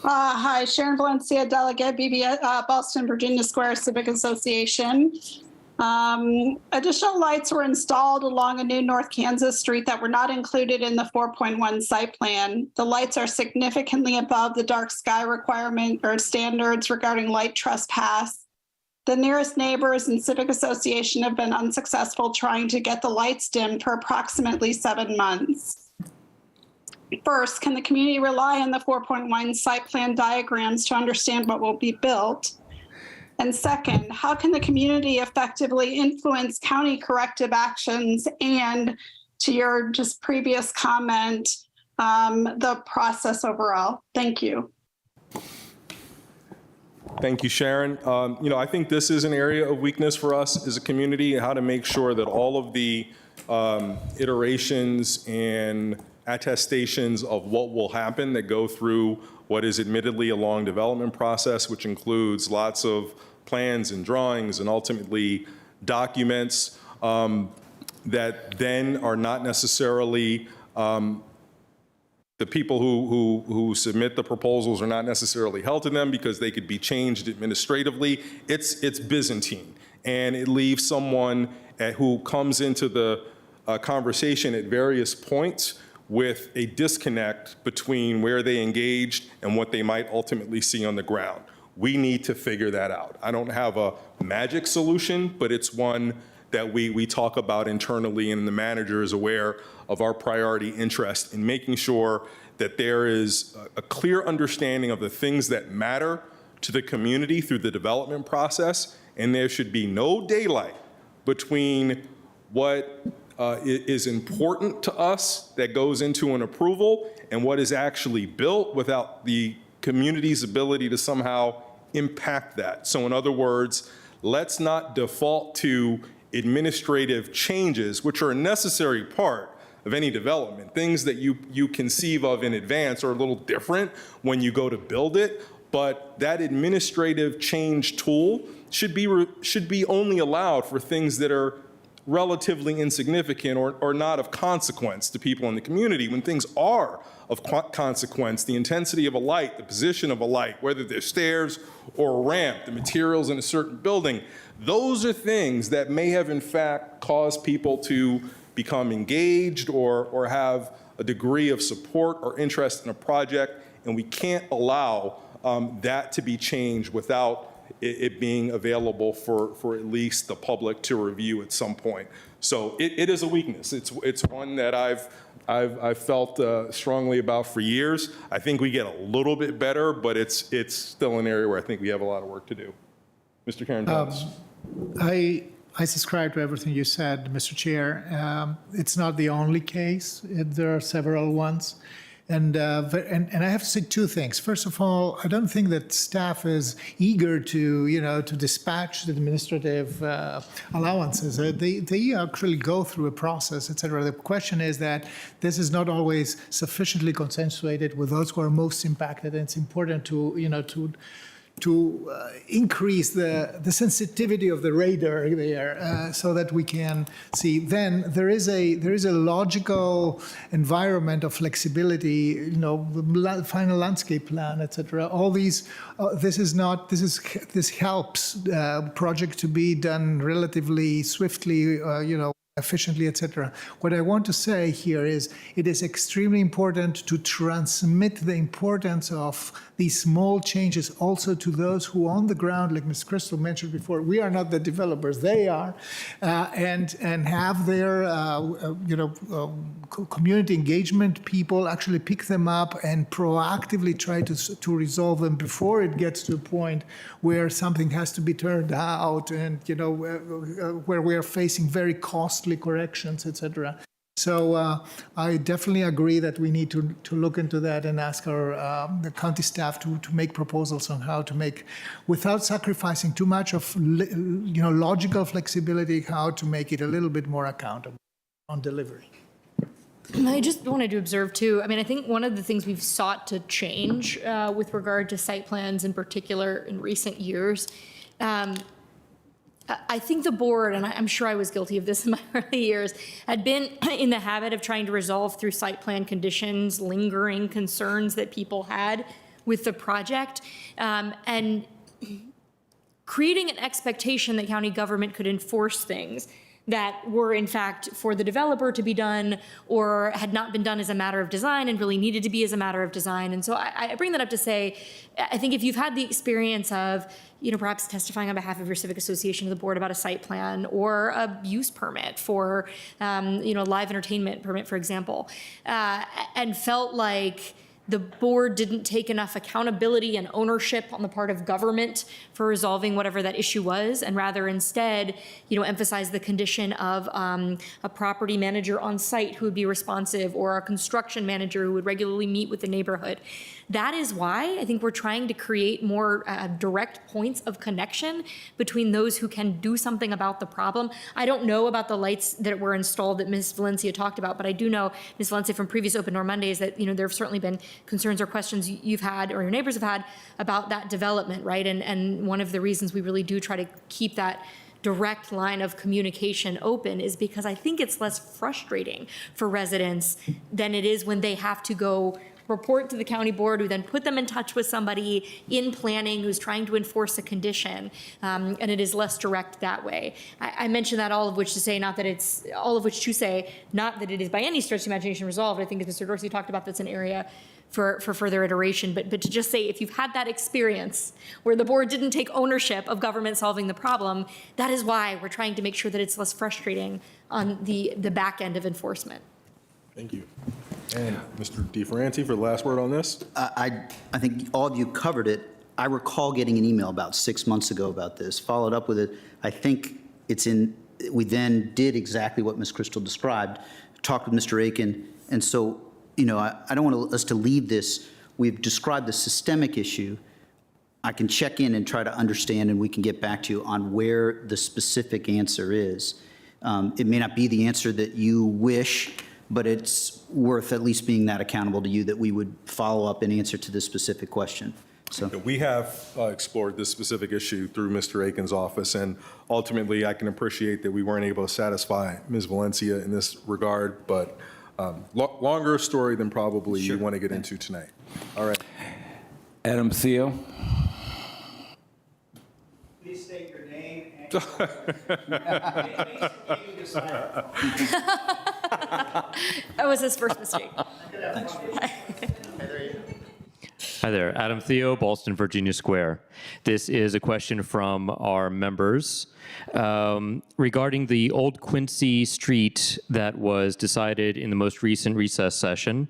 Hi, Sharon Valencia, Delegate, Boston, Virginia Square Civic Association. Additional lights were installed along a new North Kansas street that were not included in the 4.1 site plan. The lights are significantly above the dark sky requirement or standards regarding light trespass. The nearest neighbors and Civic Association have been unsuccessful trying to get the lights dimmed for approximately 7 months. First, can the community rely on the 4.1 site plan diagrams to understand what will be built? And second, how can the community effectively influence county corrective actions and, to your just previous comment, the process overall? Thank you. Thank you, Sharon. I think this is an area of weakness for us as a community, how to make sure that all of the iterations and attestations of what will happen that go through what is admittedly a long development process, which includes lots of plans and drawings and ultimately documents that then are not necessarily the people who submit the proposals are not necessarily held to them because they could be changed administratively. It's Byzantine, and it leaves someone who comes into the conversation at various points with a disconnect between where they engaged and what they might ultimately see on the ground. We need to figure that out. I don't have a magic solution, but it's one that we talk about internally, and the manager is aware of our priority interest in making sure that there is a clear understanding of the things that matter to the community through the development process, and there should be no daylight between what is important to us that goes into an approval and what is actually built without the community's ability to somehow impact that. So in other words, let's not default to administrative changes, which are a necessary part of any development. Things that you conceive of in advance are a little different when you go to build it, but that administrative change tool should be only allowed for things that are relatively insignificant or not of consequence to people in the community. When things are of consequence, the intensity of a light, the position of a light, whether they're stairs or a ramp, the materials in a certain building, those are things that may have in fact caused people to become engaged or have a degree of support or interest in a project, and we can't allow that to be changed without it being available for at least the public to review at some point. So it is a weakness. It's one that I've felt strongly about for years. I think we get a little bit better, but it's still an area where I think we have a lot of work to do. Mr. Carantonis. I subscribe to everything you said, Mr. Chair. It's not the only case. There are several ones. And I have to say two things. First of all, I don't think that staff is eager to dispatch the administrative allowances. They actually go through a process, et cetera. The question is that this is not always sufficiently consensuated with those who are most impacted, and it's important to increase the sensitivity of the radar there so that we can see. Then there is a logical environment of flexibility, the final landscape plan, etc. All these, this helps project to be done relatively swiftly, efficiently, etc. What I want to say here is it is extremely important to transmit the importance of these small changes also to those who on the ground, like Ms. Crystal mentioned before, we are not the developers, they are, and have their community engagement people actually pick them up and proactively try to resolve them before it gets to a point where something has to be turned out and where we are facing very costly corrections, etc. So I definitely agree that we need to look into that and ask the county staff to make proposals on how to make, without sacrificing too much of logical flexibility, how to make it a little bit more accountable. on delivery. I just wanted to observe too, I mean, I think one of the things we've sought to change with regard to site plans in particular in recent years, I think the board, and I'm sure I was guilty of this in my early years, had been in the habit of trying to resolve through site plan conditions, lingering concerns that people had with the project, and creating an expectation that county government could enforce things that were in fact for the developer to be done or had not been done as a matter of design and really needed to be as a matter of design. And so I bring that up to say, I think if you've had the experience of, perhaps testifying on behalf of your civic association to the board about a site plan or a use permit for, live entertainment permit, for example, and felt like the board didn't take enough accountability and ownership on the part of government for resolving whatever that issue was, and rather instead, emphasize the condition of a property manager on site who would be responsive, or a construction manager who would regularly meet with the neighborhood. That is why I think we're trying to create more direct points of connection between those who can do something about the problem. I don't know about the lights that were installed that Ms. Valencia talked about, but I do know, Ms. Valencia, from previous Open Door Mondays that, there have certainly been concerns or questions you've had or your neighbors have had about that development, right? And one of the reasons we really do try to keep that direct line of communication open is because I think it's less frustrating for residents than it is when they have to go report to the county board, who then put them in touch with somebody in planning who's trying to enforce a condition, and it is less direct that way. I mention that all of which to say not that it is by any stretch of the imagination resolved. I think as Mr. Dorsey talked about, that's an area for further iteration, but to just say, if you've had that experience where the board didn't take ownership of government solving the problem, that is why we're trying to make sure that it's less frustrating on the back end of enforcement. Thank you. And Mr. DeFerranti for the last word on this. I think all of you covered it. I recall getting an email about 6 months ago about this, followed up with it. I think we then did exactly what Ms. Crystal described, talked with Mr. Aiken. And so, I don't want us to leave this. We've described the systemic issue. I can check in and try to understand, and we can get back to you on where the specific answer is. It may not be the answer that you wish, but it's worth at least being that accountable to you, that we would follow up in answer to this specific question. So we have explored this specific issue through Mr. Aiken's office, and ultimately I can appreciate that we weren't able to satisfy Ms. Valencia in this regard, but longer story than probably you want to get into tonight. All right. Adam Theo. Please state your name and That was his first mistake. Hi there, Adam Theo, Ballston, Virginia Square. This is a question from our members regarding the Old Quincy Street that was decided in the most recent recess session.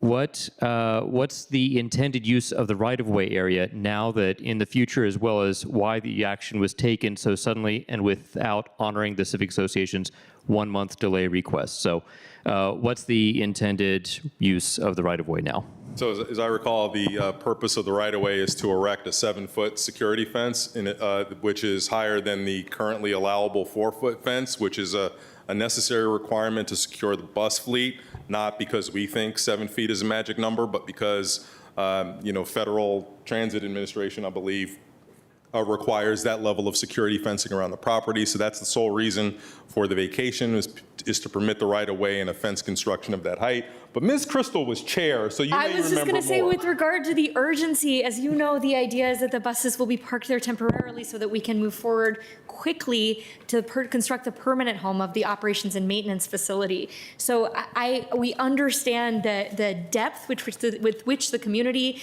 What's the intended use of the right-of-way area now that in the future, as well as why the action was taken so suddenly and without honoring the Civic Association's 1-month delay request? So what's the intended use of the right-of-way now? So as I recall, the purpose of the right-of-way is to erect a 7-foot security fence, which is higher than the currently allowable 4-foot fence, which is a necessary requirement to secure the bus fleet, not because we think 7 feet is a magic number, but because Federal Transit Administration, I believe, requires that level of security fencing around the property. So that's the sole reason for the vacation is to permit the right-of-way and a fence construction of that height. But Ms. Crystal was chair, so you may remember more. I was just going to say, with regard to the urgency, as you know, the idea is that the buses will be parked there temporarily so that we can move forward quickly to construct the permanent home of the operations and maintenance facility. So we understand the depth with which the community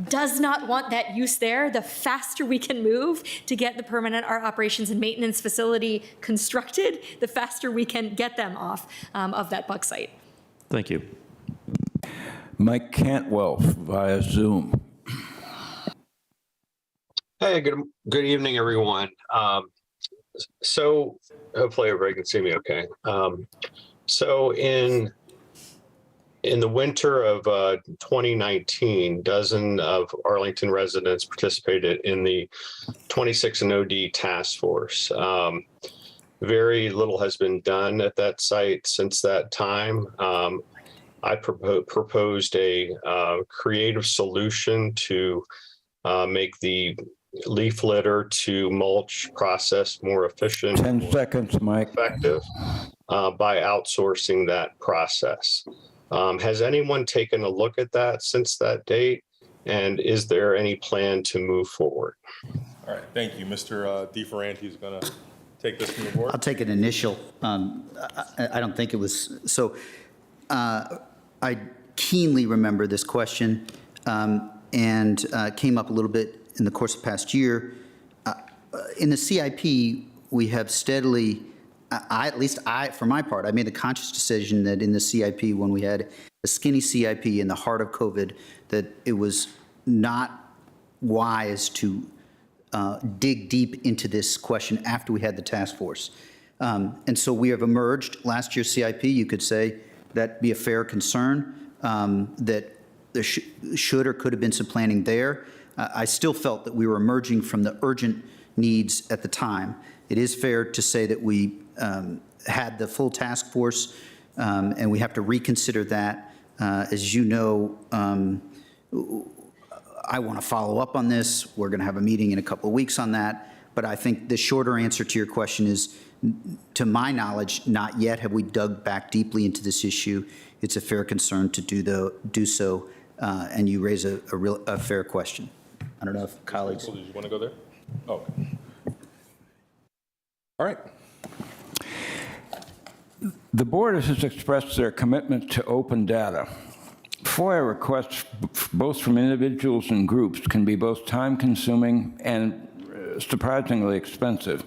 does not want that use there. The faster we can move to get the permanent operations and maintenance facility constructed, the faster we can get them off of that Buck site. Thank you. Mike Cantwell via Zoom. Hey, good evening, everyone. So hopefully everybody can see me okay. So in the winter of 2019, dozen of Arlington residents participated in the 26 and OD task force. very little has been done at that site since that time. I proposed a creative solution to make the leaf litter to mulch process more efficient, 10 seconds, Mike. effective by outsourcing that process. Has anyone taken a look at that since that date? And is there any plan to move forward? All right, thank you. Mr. DeFerranti is going to take this from the board. I'll take an initial. I don't think it was, so I keenly remember this question and came up a little bit in the course of past year. In the CIP, we have steadily, at least for my part, I made the conscious decision that in the CIP, when we had a skinny CIP in the heart of COVID, that it was not wise to dig deep into this question after we had the task force. And so we have emerged. Last year's CIP, you could say that'd be a fair concern, that there should or could have been some planning there. I still felt that we were emerging from the urgent needs at the time. It is fair to say that we had the full task force, and we have to reconsider that. As you know, I want to follow up on this. We're going to have a meeting in a couple of weeks on that. But I think the shorter answer to your question is, to my knowledge, not yet have we dug back deeply into this issue. It's a fair concern to do so, and you raise a fair question. I don't know if colleagues. Did you want to go there? Oh, okay. All right. The board has expressed their commitment to open data. FOIA requests, both from individuals and groups, can be both time-consuming and surprisingly expensive.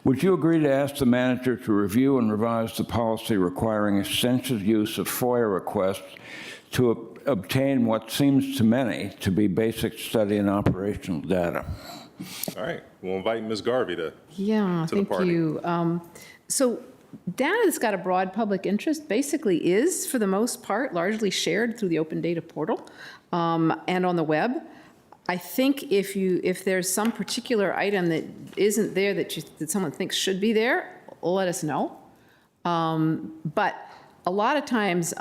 Would you agree to ask the manager to review and revise the policy requiring extensive use of FOIA requests to obtain what seems to many to be basic study and operational data? All right. We'll invite Ms. Garvey to Yeah, the thank party. you. So data that's got a broad public interest basically is, for the most part, largely shared through the open data portal and on the web. I think if there's some particular item that isn't there that someone thinks should be there, let us know. But a lot of times,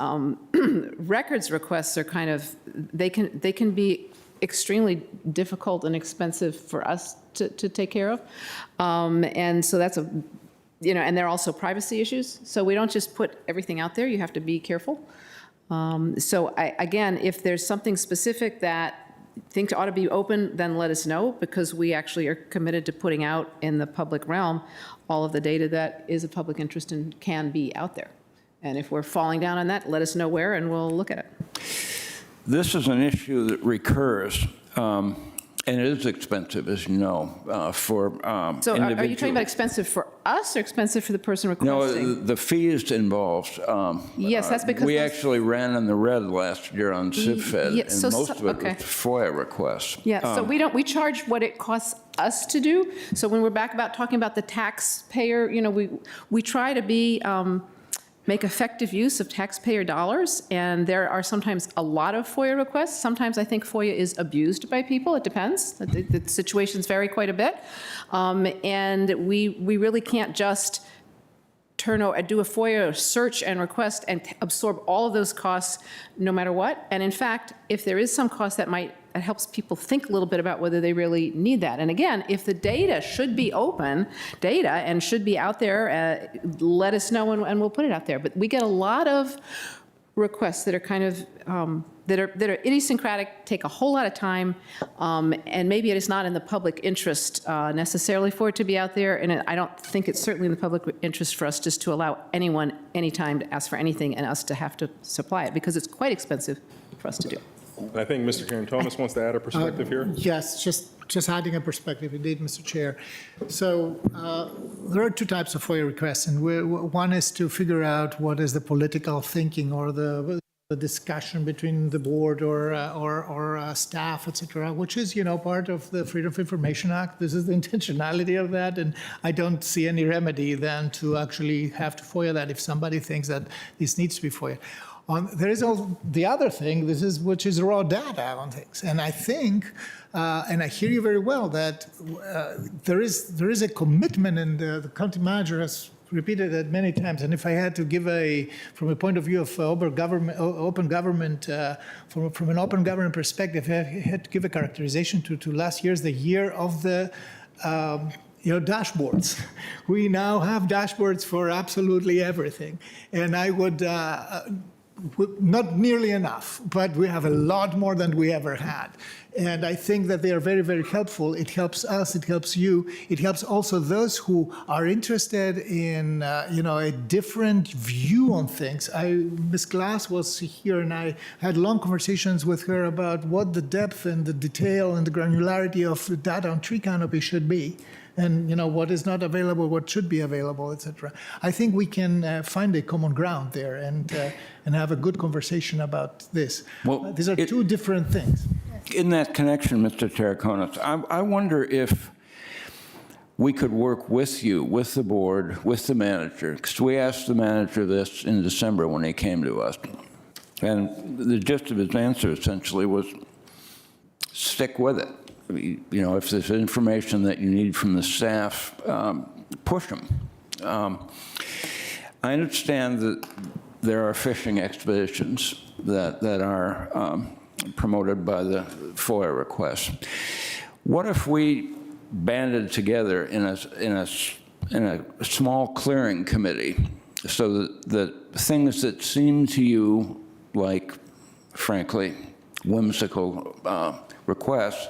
records requests are kind of, they can be extremely difficult and expensive for us to take care of. And so that's and there are also privacy issues. So we don't just put everything out there. You have to be careful. So again, if there's something specific that think ought to be open, then let us know, because we actually are committed to putting out in the public realm all of the data that is of public interest and can be out there. And if we're falling down on that, let us know where, and we'll look at it. This is an issue that recurs, and it is expensive, as you know, for So are you talking individuals. about expensive for us or expensive for the person No, requesting? the fees involved. Yes, that's because We those- actually ran in the red last year on CivFed, yeah, and so- most of it okay. was FOIA requests. Yeah, so we charge what it costs us to do. So when we're back about talking about the taxpayer, we try to make effective use of taxpayer dollars, and there are sometimes a lot of FOIA requests. Sometimes I think FOIA is abused by people. It depends. The situations vary quite a bit. And we really can't just do a FOIA search and request and absorb all of those costs no matter what. And in fact, if there is some cost that helps people think a little bit about whether they really need that. And again, if the data should be open data and should be out there, let us know and we'll put it out there. But we get a lot of requests that are kind of, that are idiosyncratic, take a whole lot of time, and maybe it is not in the public interest necessarily for it to be out there. And I don't think it's certainly in the public interest for us just to allow anyone, anytime to ask for anything and us to have to supply it, because it's quite expensive for us to do. And I think Mr. Karen Thomas wants to add a perspective here. Yes, just adding a perspective, indeed, Mr. Chair. So there are two types of FOIA requests, and one is to figure out what is the political thinking or the the discussion between the board or staff, et cetera, which is, part of the Freedom of Information Act. This is the intentionality of that, and I don't see any remedy then to actually have to FOIA that if somebody thinks that this needs to be FOIA. There is also the other thing, which is raw data on things. And I think, and I hear you very well, that there is a commitment, and the county manager has repeated it many times. And if I had to give from a point of view of open government, from an open government perspective, I had to give a characterization to last year's the year of the dashboards. We now have dashboards for absolutely everything. And I would, not nearly enough, but we have a lot more than we ever had. And I think that they are very, very helpful. It helps us, it helps you. It helps also those who are interested in, a different view on things. Ms. Glass was here, and I had long conversations with her about what the depth and the detail and the granularity of the data on tree canopy should be. And what is not available, what should be available, et cetera. I think we can find a common ground there and have a good conversation about this. Well, these are two different things. In that connection, Mr. Terraconis, I wonder if we could work with you, with the board, with the manager, because we asked the manager this in December when he came to us. And the gist of his answer essentially was, stick with it. If there's information that you need from the staff, push them. I understand that there are fishing expeditions that are promoted by the FOIA request. What if we banded together in a small clearing committee so that the things that seem to you like, frankly, whimsical requests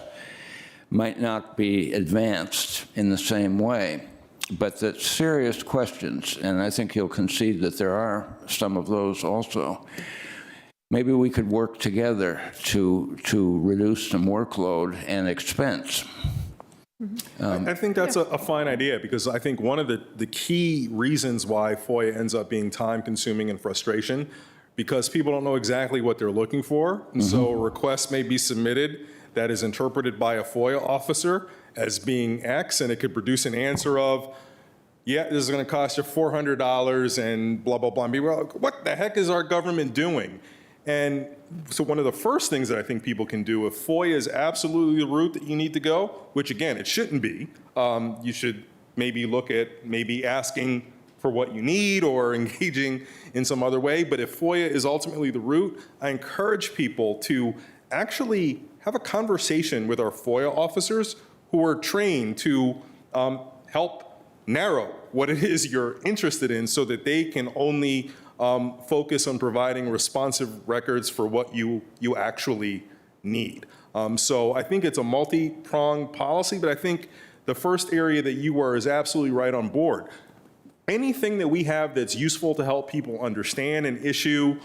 might not be advanced in the same way, but that serious questions, and I think you'll concede that there are some of those also, maybe we could work together to reduce some workload and expense. I think that's a fine idea, because I think one of the key reasons why FOIA ends up being time-consuming and frustration, because people don't know exactly what they're looking for, and so a request may be submitted that is interpreted by a FOIA officer as being X, and it could produce an answer of, yeah, this is going to cost you $400 and blah, blah, blah. And people are like, what the heck is our government doing? And so one of the first things that I think people can do, if FOIA is absolutely the route that you need to go, which again, it shouldn't be, you should maybe look at asking for what you need or engaging in some other way. But if FOIA is ultimately the route, I encourage people to actually have a conversation with our FOIA officers who are trained to help narrow what it is you're interested in so that they can only focus on providing responsive records for what you actually need. So I think it's a multi-pronged policy, but I think the first area that you were is absolutely right on board. Anything that we have that's useful to help people understand an issue,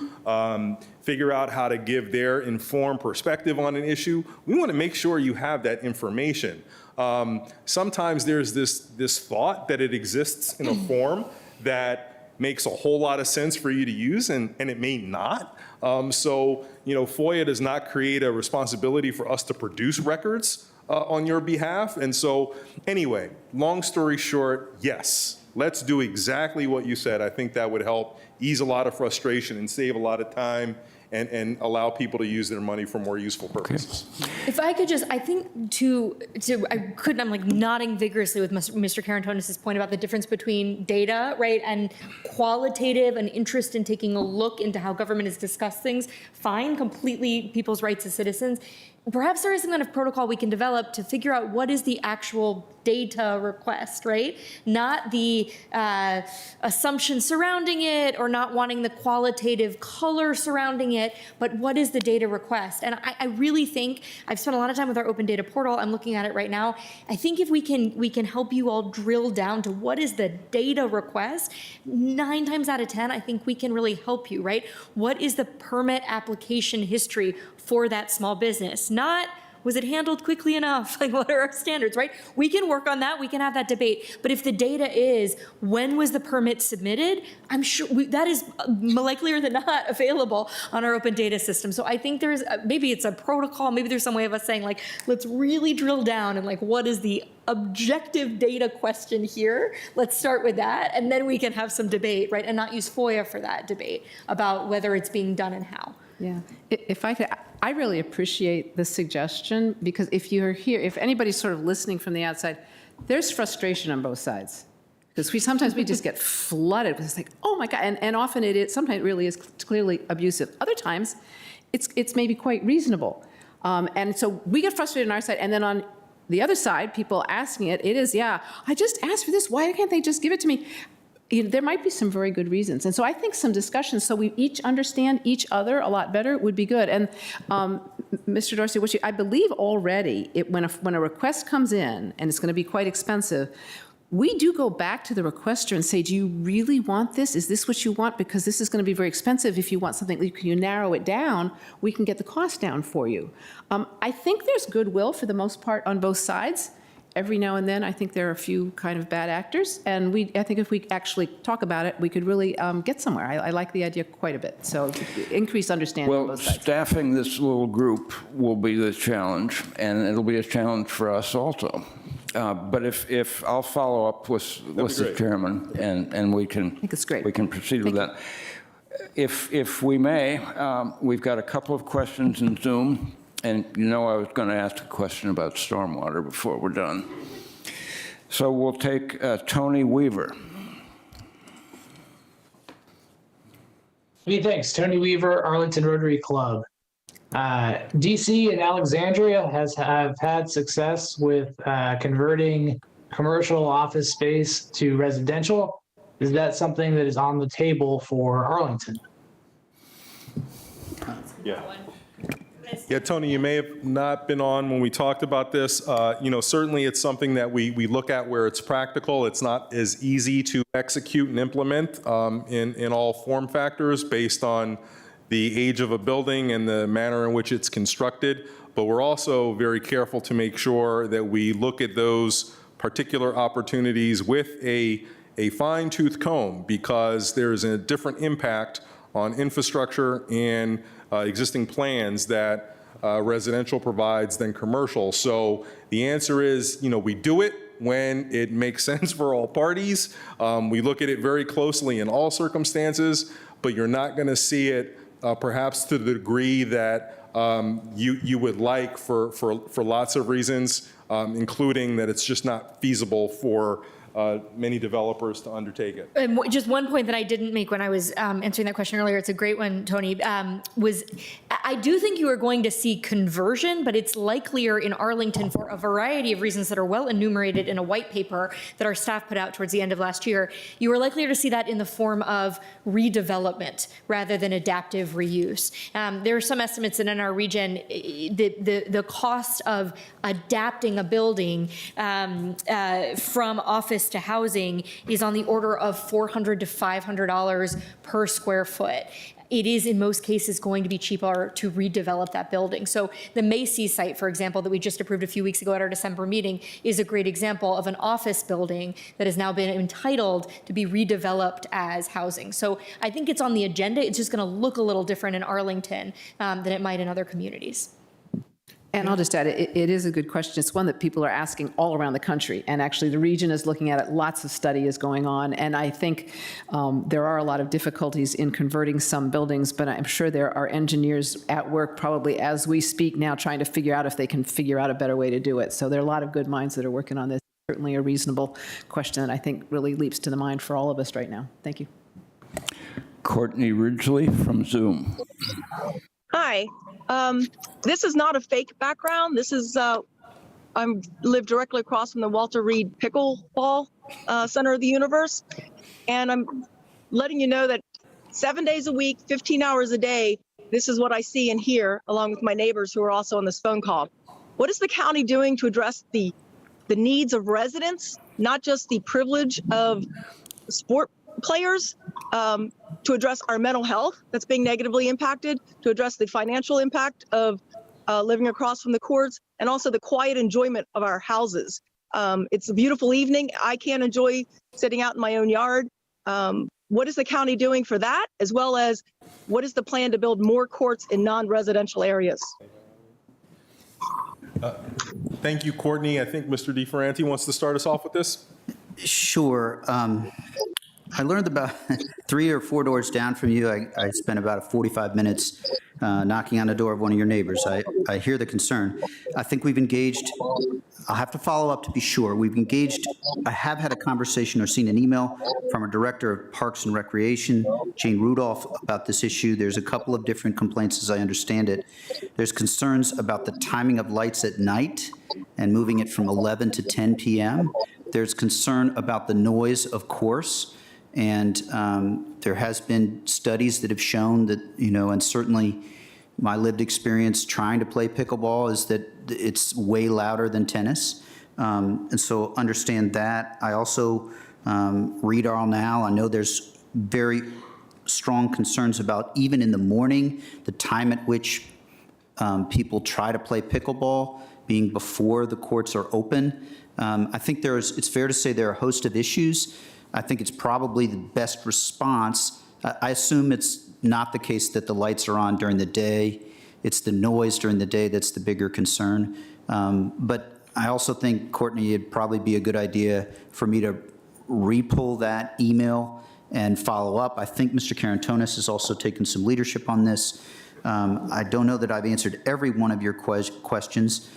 figure out how to give their informed perspective on an issue, we want to make sure you have that information. Sometimes there's this thought that it exists in a form that makes a whole lot of sense for you to use, and it may not. So, FOIA does not create a responsibility for us to produce records on your behalf. And so, anyway, long story short, yes. Let's do exactly what you said. I think that would help ease a lot of frustration and save a lot of time and allow people to use their money for more useful purposes. If I could just, I think I'm like nodding vigorously with Mr. Karantonis' point about the difference between data, right, and qualitative and interest in taking a look into how government has discussed things. Fine, completely people's rights as citizens. Perhaps there is some kind of protocol we can develop to figure out what is the actual data request, right? Not the assumption surrounding it or not wanting the qualitative color surrounding it, but what is the data request? And I really think, I've spent a lot of time with our open data portal, I'm looking at it right now. I think if we can help you all drill down to what is the data request, 9 times out of 10, I think we can really help you, right? What is the permit application history for that small business? Not Was it handled quickly enough? Like, what are our standards, right? We can work on that. We can have that debate. But if the data is, when was the permit submitted? I'm sure that is likelier than not available on our open data system. So I think there's, maybe it's a protocol, maybe there's some way of us saying, like, let's really drill down and, like, what is the objective data question here? Let's start with that, and then we can have some debate, right? And not use FOIA for that debate about whether it's being done and how. Yeah, if I could, I really appreciate the suggestion, because if you're here, if anybody's sort of listening from the outside, there's frustration on both sides. Because sometimes we just get flooded with, it's like, oh my God, and often it is, sometimes it really is clearly abusive. Other times, it's maybe quite reasonable. And so we get frustrated on our side, and then on the other side, people asking it is, yeah, I just asked for this, why can't they just give it to me? There might be some very good reasons. And so I think some discussions, so we each understand each other a lot better, would be good. And Mr. Dorsey, I believe already, when a request comes in, and it's going to be quite expensive, we do go back to the requester and say, do you really want this? Is this what you want? Because this is going to be very expensive. If you want something, you narrow it down, we can get the cost down for you. I think there's goodwill for the most part on both sides. Every now and then, I think there are a few kind of bad actors. And I think if we actually talk about it, we could really get somewhere. I like the idea quite a bit. So increase understanding on Well, both sides. staffing this little group will be the challenge, and it'll be a challenge for us also. But if I'll follow up with the great. chairman, and we can. I think it's great. We can proceed with that. If we may, we've got a couple of questions in Zoom, and you know I was going to ask a question about stormwater before we're done. So we'll take Tony Weaver. Hey, thanks. Tony Weaver, Arlington Rotary Club. DC and Alexandria have had success with converting commercial office space to residential. Is that something that is on the table for Arlington? Yeah, Tony, you may have not been on when we talked about this. Certainly it's something that we look at where it's practical. It's not as easy to execute and implement in all form factors based on the age of a building and the manner in which it's constructed. But we're also very careful to make sure that we look at those particular opportunities with a fine-tooth comb, because there's a different impact on infrastructure and existing plans that residential provides than commercial. So the answer is, we do it when it makes sense for all parties. We look at it very closely in all circumstances, but you're not going to see it perhaps to the degree that you would like for lots of reasons, including that it's just not feasible for many developers to undertake it. And just one point that I didn't make when I was answering that question earlier, it's a great one, Tony, was I do think you are going to see conversion, but it's likelier in Arlington for a variety of reasons that are well enumerated in a white paper that our staff put out towards the end of last year. You are likelier to see that in the form of redevelopment rather than adaptive reuse. There are some estimates that in our region, the cost of adapting a building from office to housing is on the order of $400 to $500 per square foot. It is in most cases going to be cheaper to redevelop that building. So the Macy site, for example, that we just approved a few weeks ago at our December meeting, is a great example of an office building that has now been entitled to be redeveloped as housing. So I think it's on the agenda. It's just going to look a little different in Arlington than it might in other communities. And I'll just add, it is a good question. It's one that people are asking all around the country. And actually, the region is looking at it. Lots of study is going on. And I think there are a lot of difficulties in converting some buildings, but I'm sure there are engineers at work probably as we speak now trying to figure out if they can figure out a better way to do it. So there are a lot of good minds that are working on this. Certainly a reasonable question that I think really leaps to the mind for all of us right now. Thank you. Courtney Ridgely from Zoom. Hi. This is not a fake background. This is, I live directly across from the Walter Reed Pickleball Center of the Universe. And I'm letting you know that 7 days a week, 15 hours a day, this is what I see and hear, along with my neighbors who are also on this phone call. What is the county doing to address the needs of residents, not just the privilege of sport players, to address our mental health that's being negatively impacted, to address the financial impact of living across from the courts, and also the quiet enjoyment of our houses. It's a beautiful evening. I can't enjoy sitting out in my own yard. What is the county doing for that, as well as what is the plan to build more courts in non-residential areas? Thank you, Courtney. I think Mr. DeFerranti wants to start us off with this. Sure. I learned about 3 or 4 doors down from you. I spent about 45 minutes knocking on the door of one of your neighbors. I hear the concern. I think we've engaged. I'll have to follow up to be sure. We've engaged. I have had a conversation or seen an email from our Director of Parks and Recreation, Jane Rudolph, about this issue. There's a couple of different complaints as I understand it. There's concerns about the timing of lights at night and moving it from 11 to 10 p.m. There's concern about the noise, of course. And there has been studies that have shown that, and certainly my lived experience trying to play pickleball is that it's way louder than tennis. And so understand that. I also read Arl now. I know there's very strong concerns about, even in the morning, the time at which people try to play pickleball being before the courts are open. I think it's fair to say there are a host of issues. I think it's probably the best response. I assume it's not the case that the lights are on during the day. It's the noise during the day that's the bigger concern. But I also think, Courtney, it'd probably be a good idea for me to re-pull that email and follow up. I think Mr. Karantonis has also taken some leadership on this. I don't know that I've answered every one of your questions.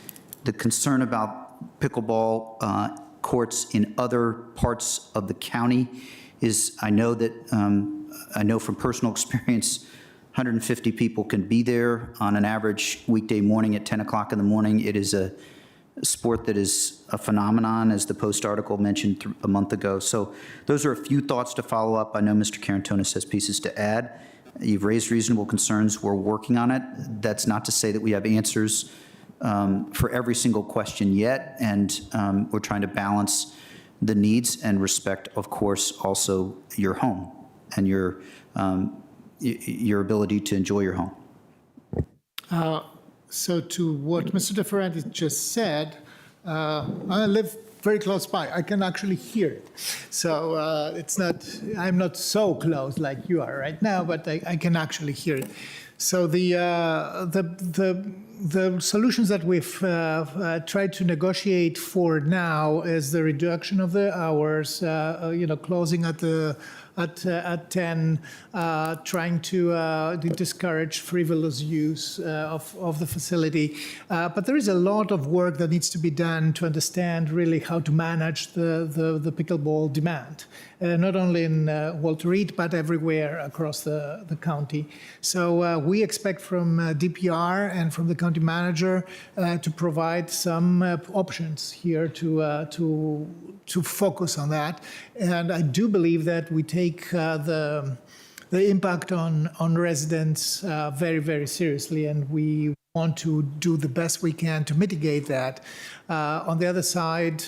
The concern about pickleball courts in other parts of the county is, I know from personal experience, 150 people can be there on an average weekday morning at 10 o'clock in the morning. It is a sport that is a phenomenon, as the Post article mentioned a month ago. So those are a few thoughts to follow up. I know Mr. Karantonis has pieces to add. You've raised reasonable concerns. We're working on it. That's not to say that we have answers for every single question yet, and we're trying to balance the needs and respect, of course, also your home and your ability to enjoy your home. So to what Mr. DeFerranti just said, I live very close by. I can actually hear it. So I'm not so close like you are right now, but I can actually hear it. So the solutions that we've tried to negotiate for now is the reduction of the hours, closing at 10, trying to discourage frivolous use of the facility. But there is a lot of work that needs to be done to understand really how to manage the pickleball demand, not only in Walter Reed, but everywhere across the county. So we expect from DPR and from the county manager to provide some options here to focus on that. And I do believe that we take the impact on residents very, very seriously, and we want to do the best we can to mitigate that. On the other side,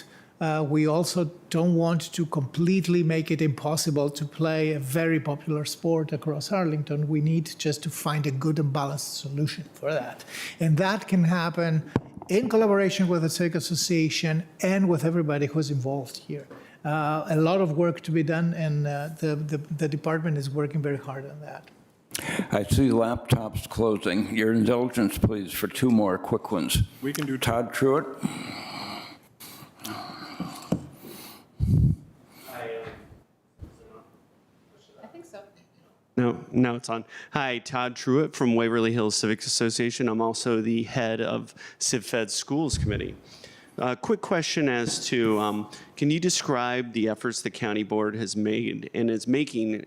we also don't want to completely make it impossible to play a very popular sport across Arlington. We need just to find a good and balanced solution for that. And that can happen in collaboration with the Civic Association and with everybody who's involved here. A lot of work to be done, and the department is working very hard on that. I see laptops closing. Your indulgence, please, for 2 more quick ones. We can do Todd Truitt. I think so. No, it's on. Hi, Todd Truitt from Waverly Hills Civic Association. I'm also the head of CivFed Schools Committee. Quick question as to, can you describe the efforts the county board has made and is making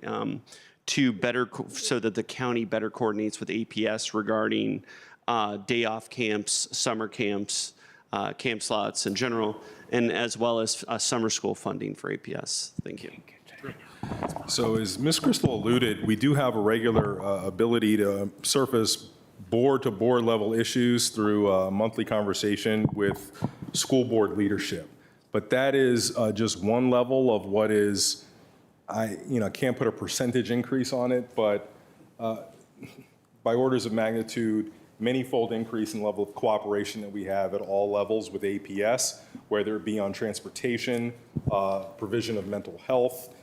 to so that the county better coordinates with APS regarding day off camps, summer camps, camp slots in general, and as well as summer school funding for APS? Thank you. So as Ms. Crystal alluded, we do have a regular ability to surface board-to-board level issues through a monthly conversation with school board leadership. But that is just one level of what is, I can't put a percentage increase on it, but by orders of magnitude, many-fold increase in level of cooperation that we have at all levels with APS, whether it be on transportation, provision of mental health,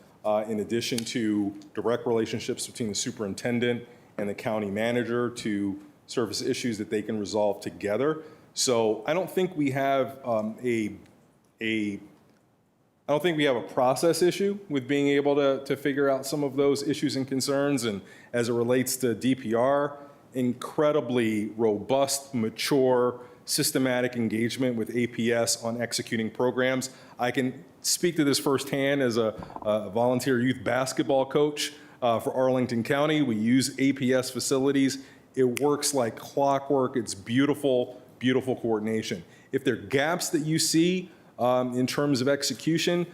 in addition to direct relationships between the superintendent and the county manager to service issues that they can resolve together. So I don't think we have I don't think we have a process issue with being able to figure out some of those issues and concerns. And as it relates to DPR, incredibly robust, mature, systematic engagement with APS on executing programs. I can speak to this firsthand as a volunteer youth basketball coach for Arlington County. We use APS facilities. It works like clockwork. It's beautiful, beautiful coordination. If there are gaps that you see in terms of execution,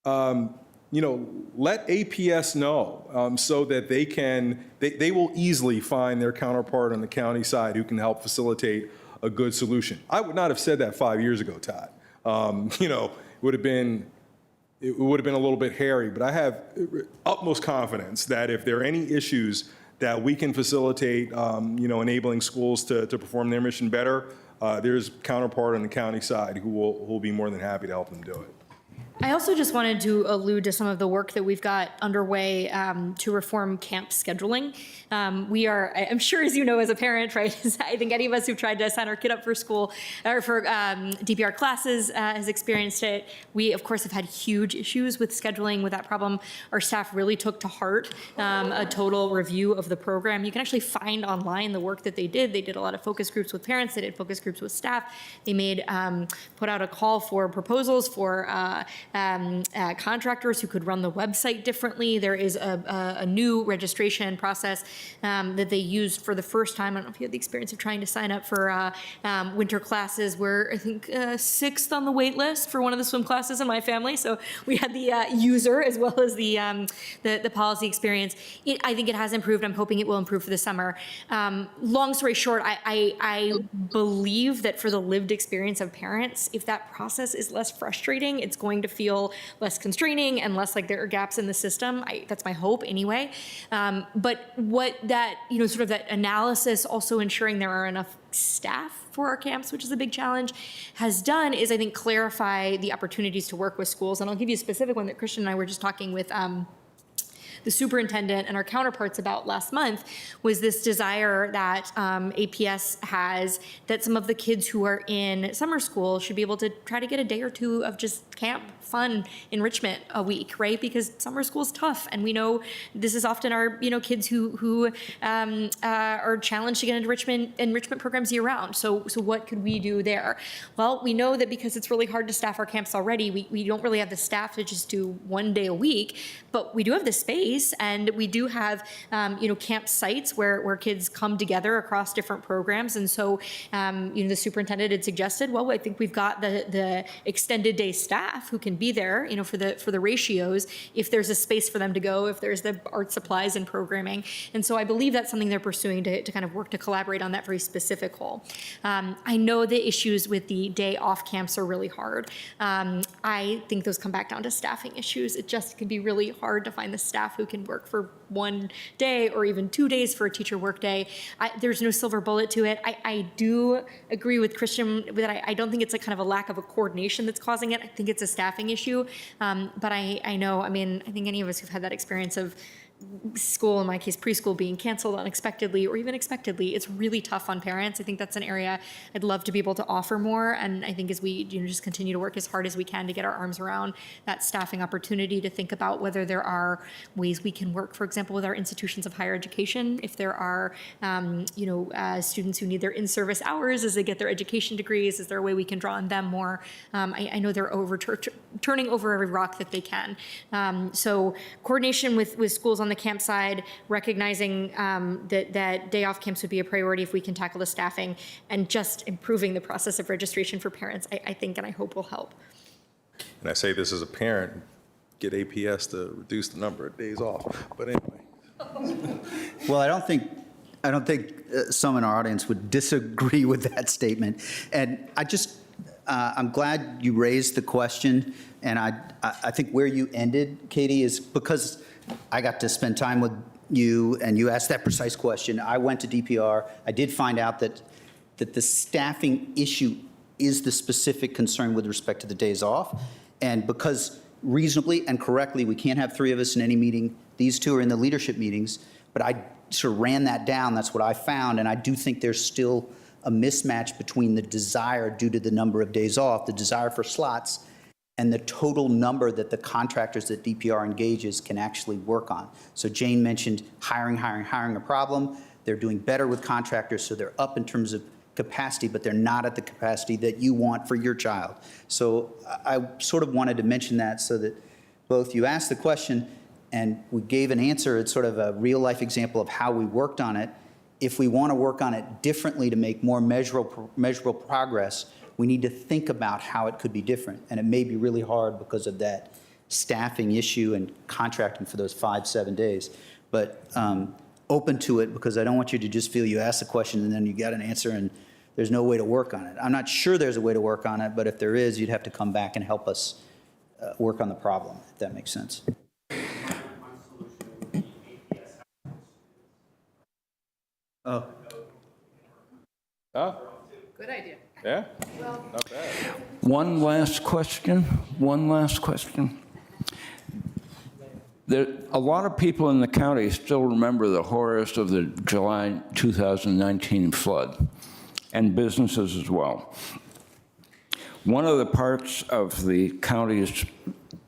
let APS know so that they will easily find their counterpart on the county side who can help facilitate a good solution. I would not have said that 5 years ago, Todd. It would have been a little bit hairy, but I have utmost confidence that if there are any issues that we can facilitate, enabling schools to perform their mission better, there's counterpart on the county side who will be more than happy to help them do it. I also just wanted to allude to some of the work that we've got underway to reform camp scheduling. We are, I'm sure as you know as a parent, right, I think any of us who've tried to sign our kid up for school or for DPR classes has experienced it. We, of course, have had huge issues with scheduling with that problem. Our staff really took to heart a total review of the program. You can actually find online the work that they did. They did a lot of focus groups with parents. They did focus groups with staff. They put out a call for proposals for contractors who could run the website differently. There is a new registration process that they used for the first time. I don't know if you had the experience of trying to sign up for winter classes. We're, I think, 6th on the wait list for one of the swim classes in my family. So we had the user as well as the policy experience. I think it has improved. I'm hoping it will improve for the summer. Long story short, I believe that for the lived experience of parents, if that process is less frustrating, it's going to feel less constraining and less like there are gaps in the system. That's my hope anyway. But what that, sort of that analysis, also ensuring there are enough staff for our camps, which is a big challenge, has done is, I think, clarify the opportunities to work with schools. And I'll give you a specific one that Christian and I were just talking with the superintendent and our counterparts about last month, was this desire that APS has that some of the kids who are in summer school should be able to try to get a day or two of just camp fun enrichment a week, right? Because summer school is tough, and we know this is often our kids who are challenged to get into enrichment programs year round. So what could we do there? Well, we know that because it's really hard to staff our camps already, we don't really have the staff to just do one day a week, but we do have the space, and we do have camp sites where kids come together across different programs. And so the superintendent had suggested, well, I think we've got the extended day staff who can be there, for the ratios, if there's a space for them to go, if there's the art supplies and programming. And so I believe that's something they're pursuing to kind of work to collaborate on that very specific goal. I know the issues with the day off camps are really hard. I think those come back down to staffing issues. It just can be really hard to find the staff who can work for one day or even 2 days for a teacher work day. There's no silver bullet to it. I do agree with Christian that I don't think it's a kind of a lack of a coordination that's causing it. I think it's a staffing issue. But I know, I think any of us who've had that experience of school, in my case preschool, being canceled unexpectedly or even expectedly, it's really tough on parents. I think that's an area I'd love to be able to offer more. And I think as we just continue to work as hard as we can to get our arms around that staffing opportunity, to think about whether there are ways we can work, for example, with our institutions of higher education. If there are students who need their in-service hours as they get their education degrees, is there a way we can draw on them more? I know they're turning over every rock that they can. So coordination with schools on the camp side, recognizing that day off camps would be a priority if we can tackle the staffing, and just improving the process of registration for parents, I think and I hope will help. And I say this as a parent, get APS to reduce the number of days off. But anyway. Well, I don't think some in our audience would disagree with that statement. And I'm glad you raised the question. And I think where you ended, Katie, is because I got to spend time with you, and you asked that precise question. I went to DPR. I did find out that the staffing issue is the specific concern with respect to the days off. And because reasonably and correctly, we can't have 3 of us in any meeting. These 2 are in the leadership meetings, but I sort of ran that down. That's what I found. And I do think there's still a mismatch between the desire due to the number of days off, the desire for slots, and the total number that the contractors that DPR engages can actually work on. So Jane mentioned hiring a problem. They're doing better with contractors, so they're up in terms of capacity, but they're not at the capacity that you want for your child. So I sort of wanted to mention that so that both you asked the question and we gave an answer. It's sort of a real life example of how we worked on it. If we want to work on it differently to make more measurable progress, we need to think about how it could be different. And it may be really hard because of that staffing issue and contracting for those 5-7 days. But open to it, because I don't want you to just feel you asked a question and then you got an answer and there's no way to work on it. I'm not sure there's a way to work on it, but if there is, you'd have to come back and help us work on the problem, if that makes sense. Oh. Oh, Good idea. yeah? Not bad. One last question. A lot of people in the county still remember the horrors of the July 2019 flood, and businesses as well. One of the parts of the county's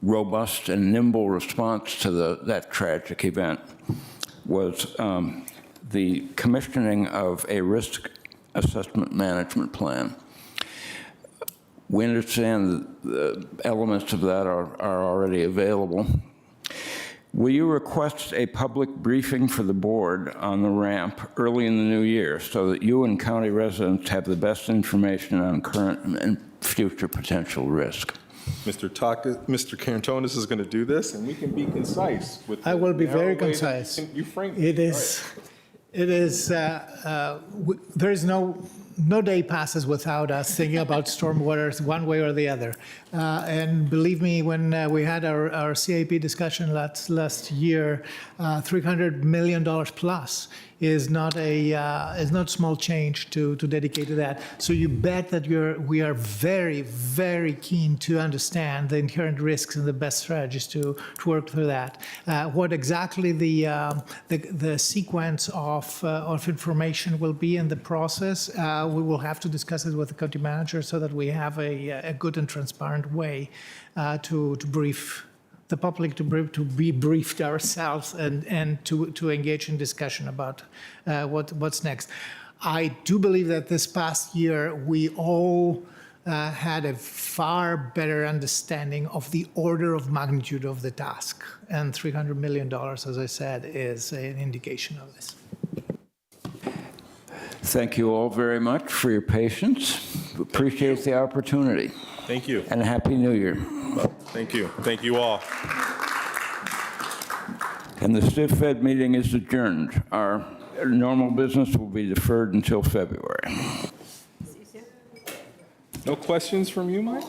robust and nimble response to that tragic event was the commissioning of a risk assessment management plan. We understand the elements of that are already available. Will you request a public briefing for the board on the ramp early in the new year so that you and county residents have the best information on current and future potential risk? Mr. Karantonis is going to do this, and we can be concise with. I will be narrow very way that concise. you frame It All is, right. there is no day passes without us thinking about stormwater one way or the other. And believe me, when we had our CIP discussion last year, $300 million plus is not small change to dedicate to that. So you bet that we are very, very keen to understand the inherent risks and the best strategies to work through that. What exactly the sequence of information will be in the process, we will have to discuss it with the county manager so that we have a good and transparent way to brief the public, to be briefed ourselves and to engage in discussion about what's next. I do believe that this past year we all had a far better understanding of the order of magnitude of the task, and $300 million, as I said, is an indication of this. Thank you all very much for your patience. Appreciate the opportunity. Thank you. And Happy New Year. Thank you. Thank you all. And the CivFed meeting is adjourned. Our normal business will be deferred until February. No questions from you, Mike?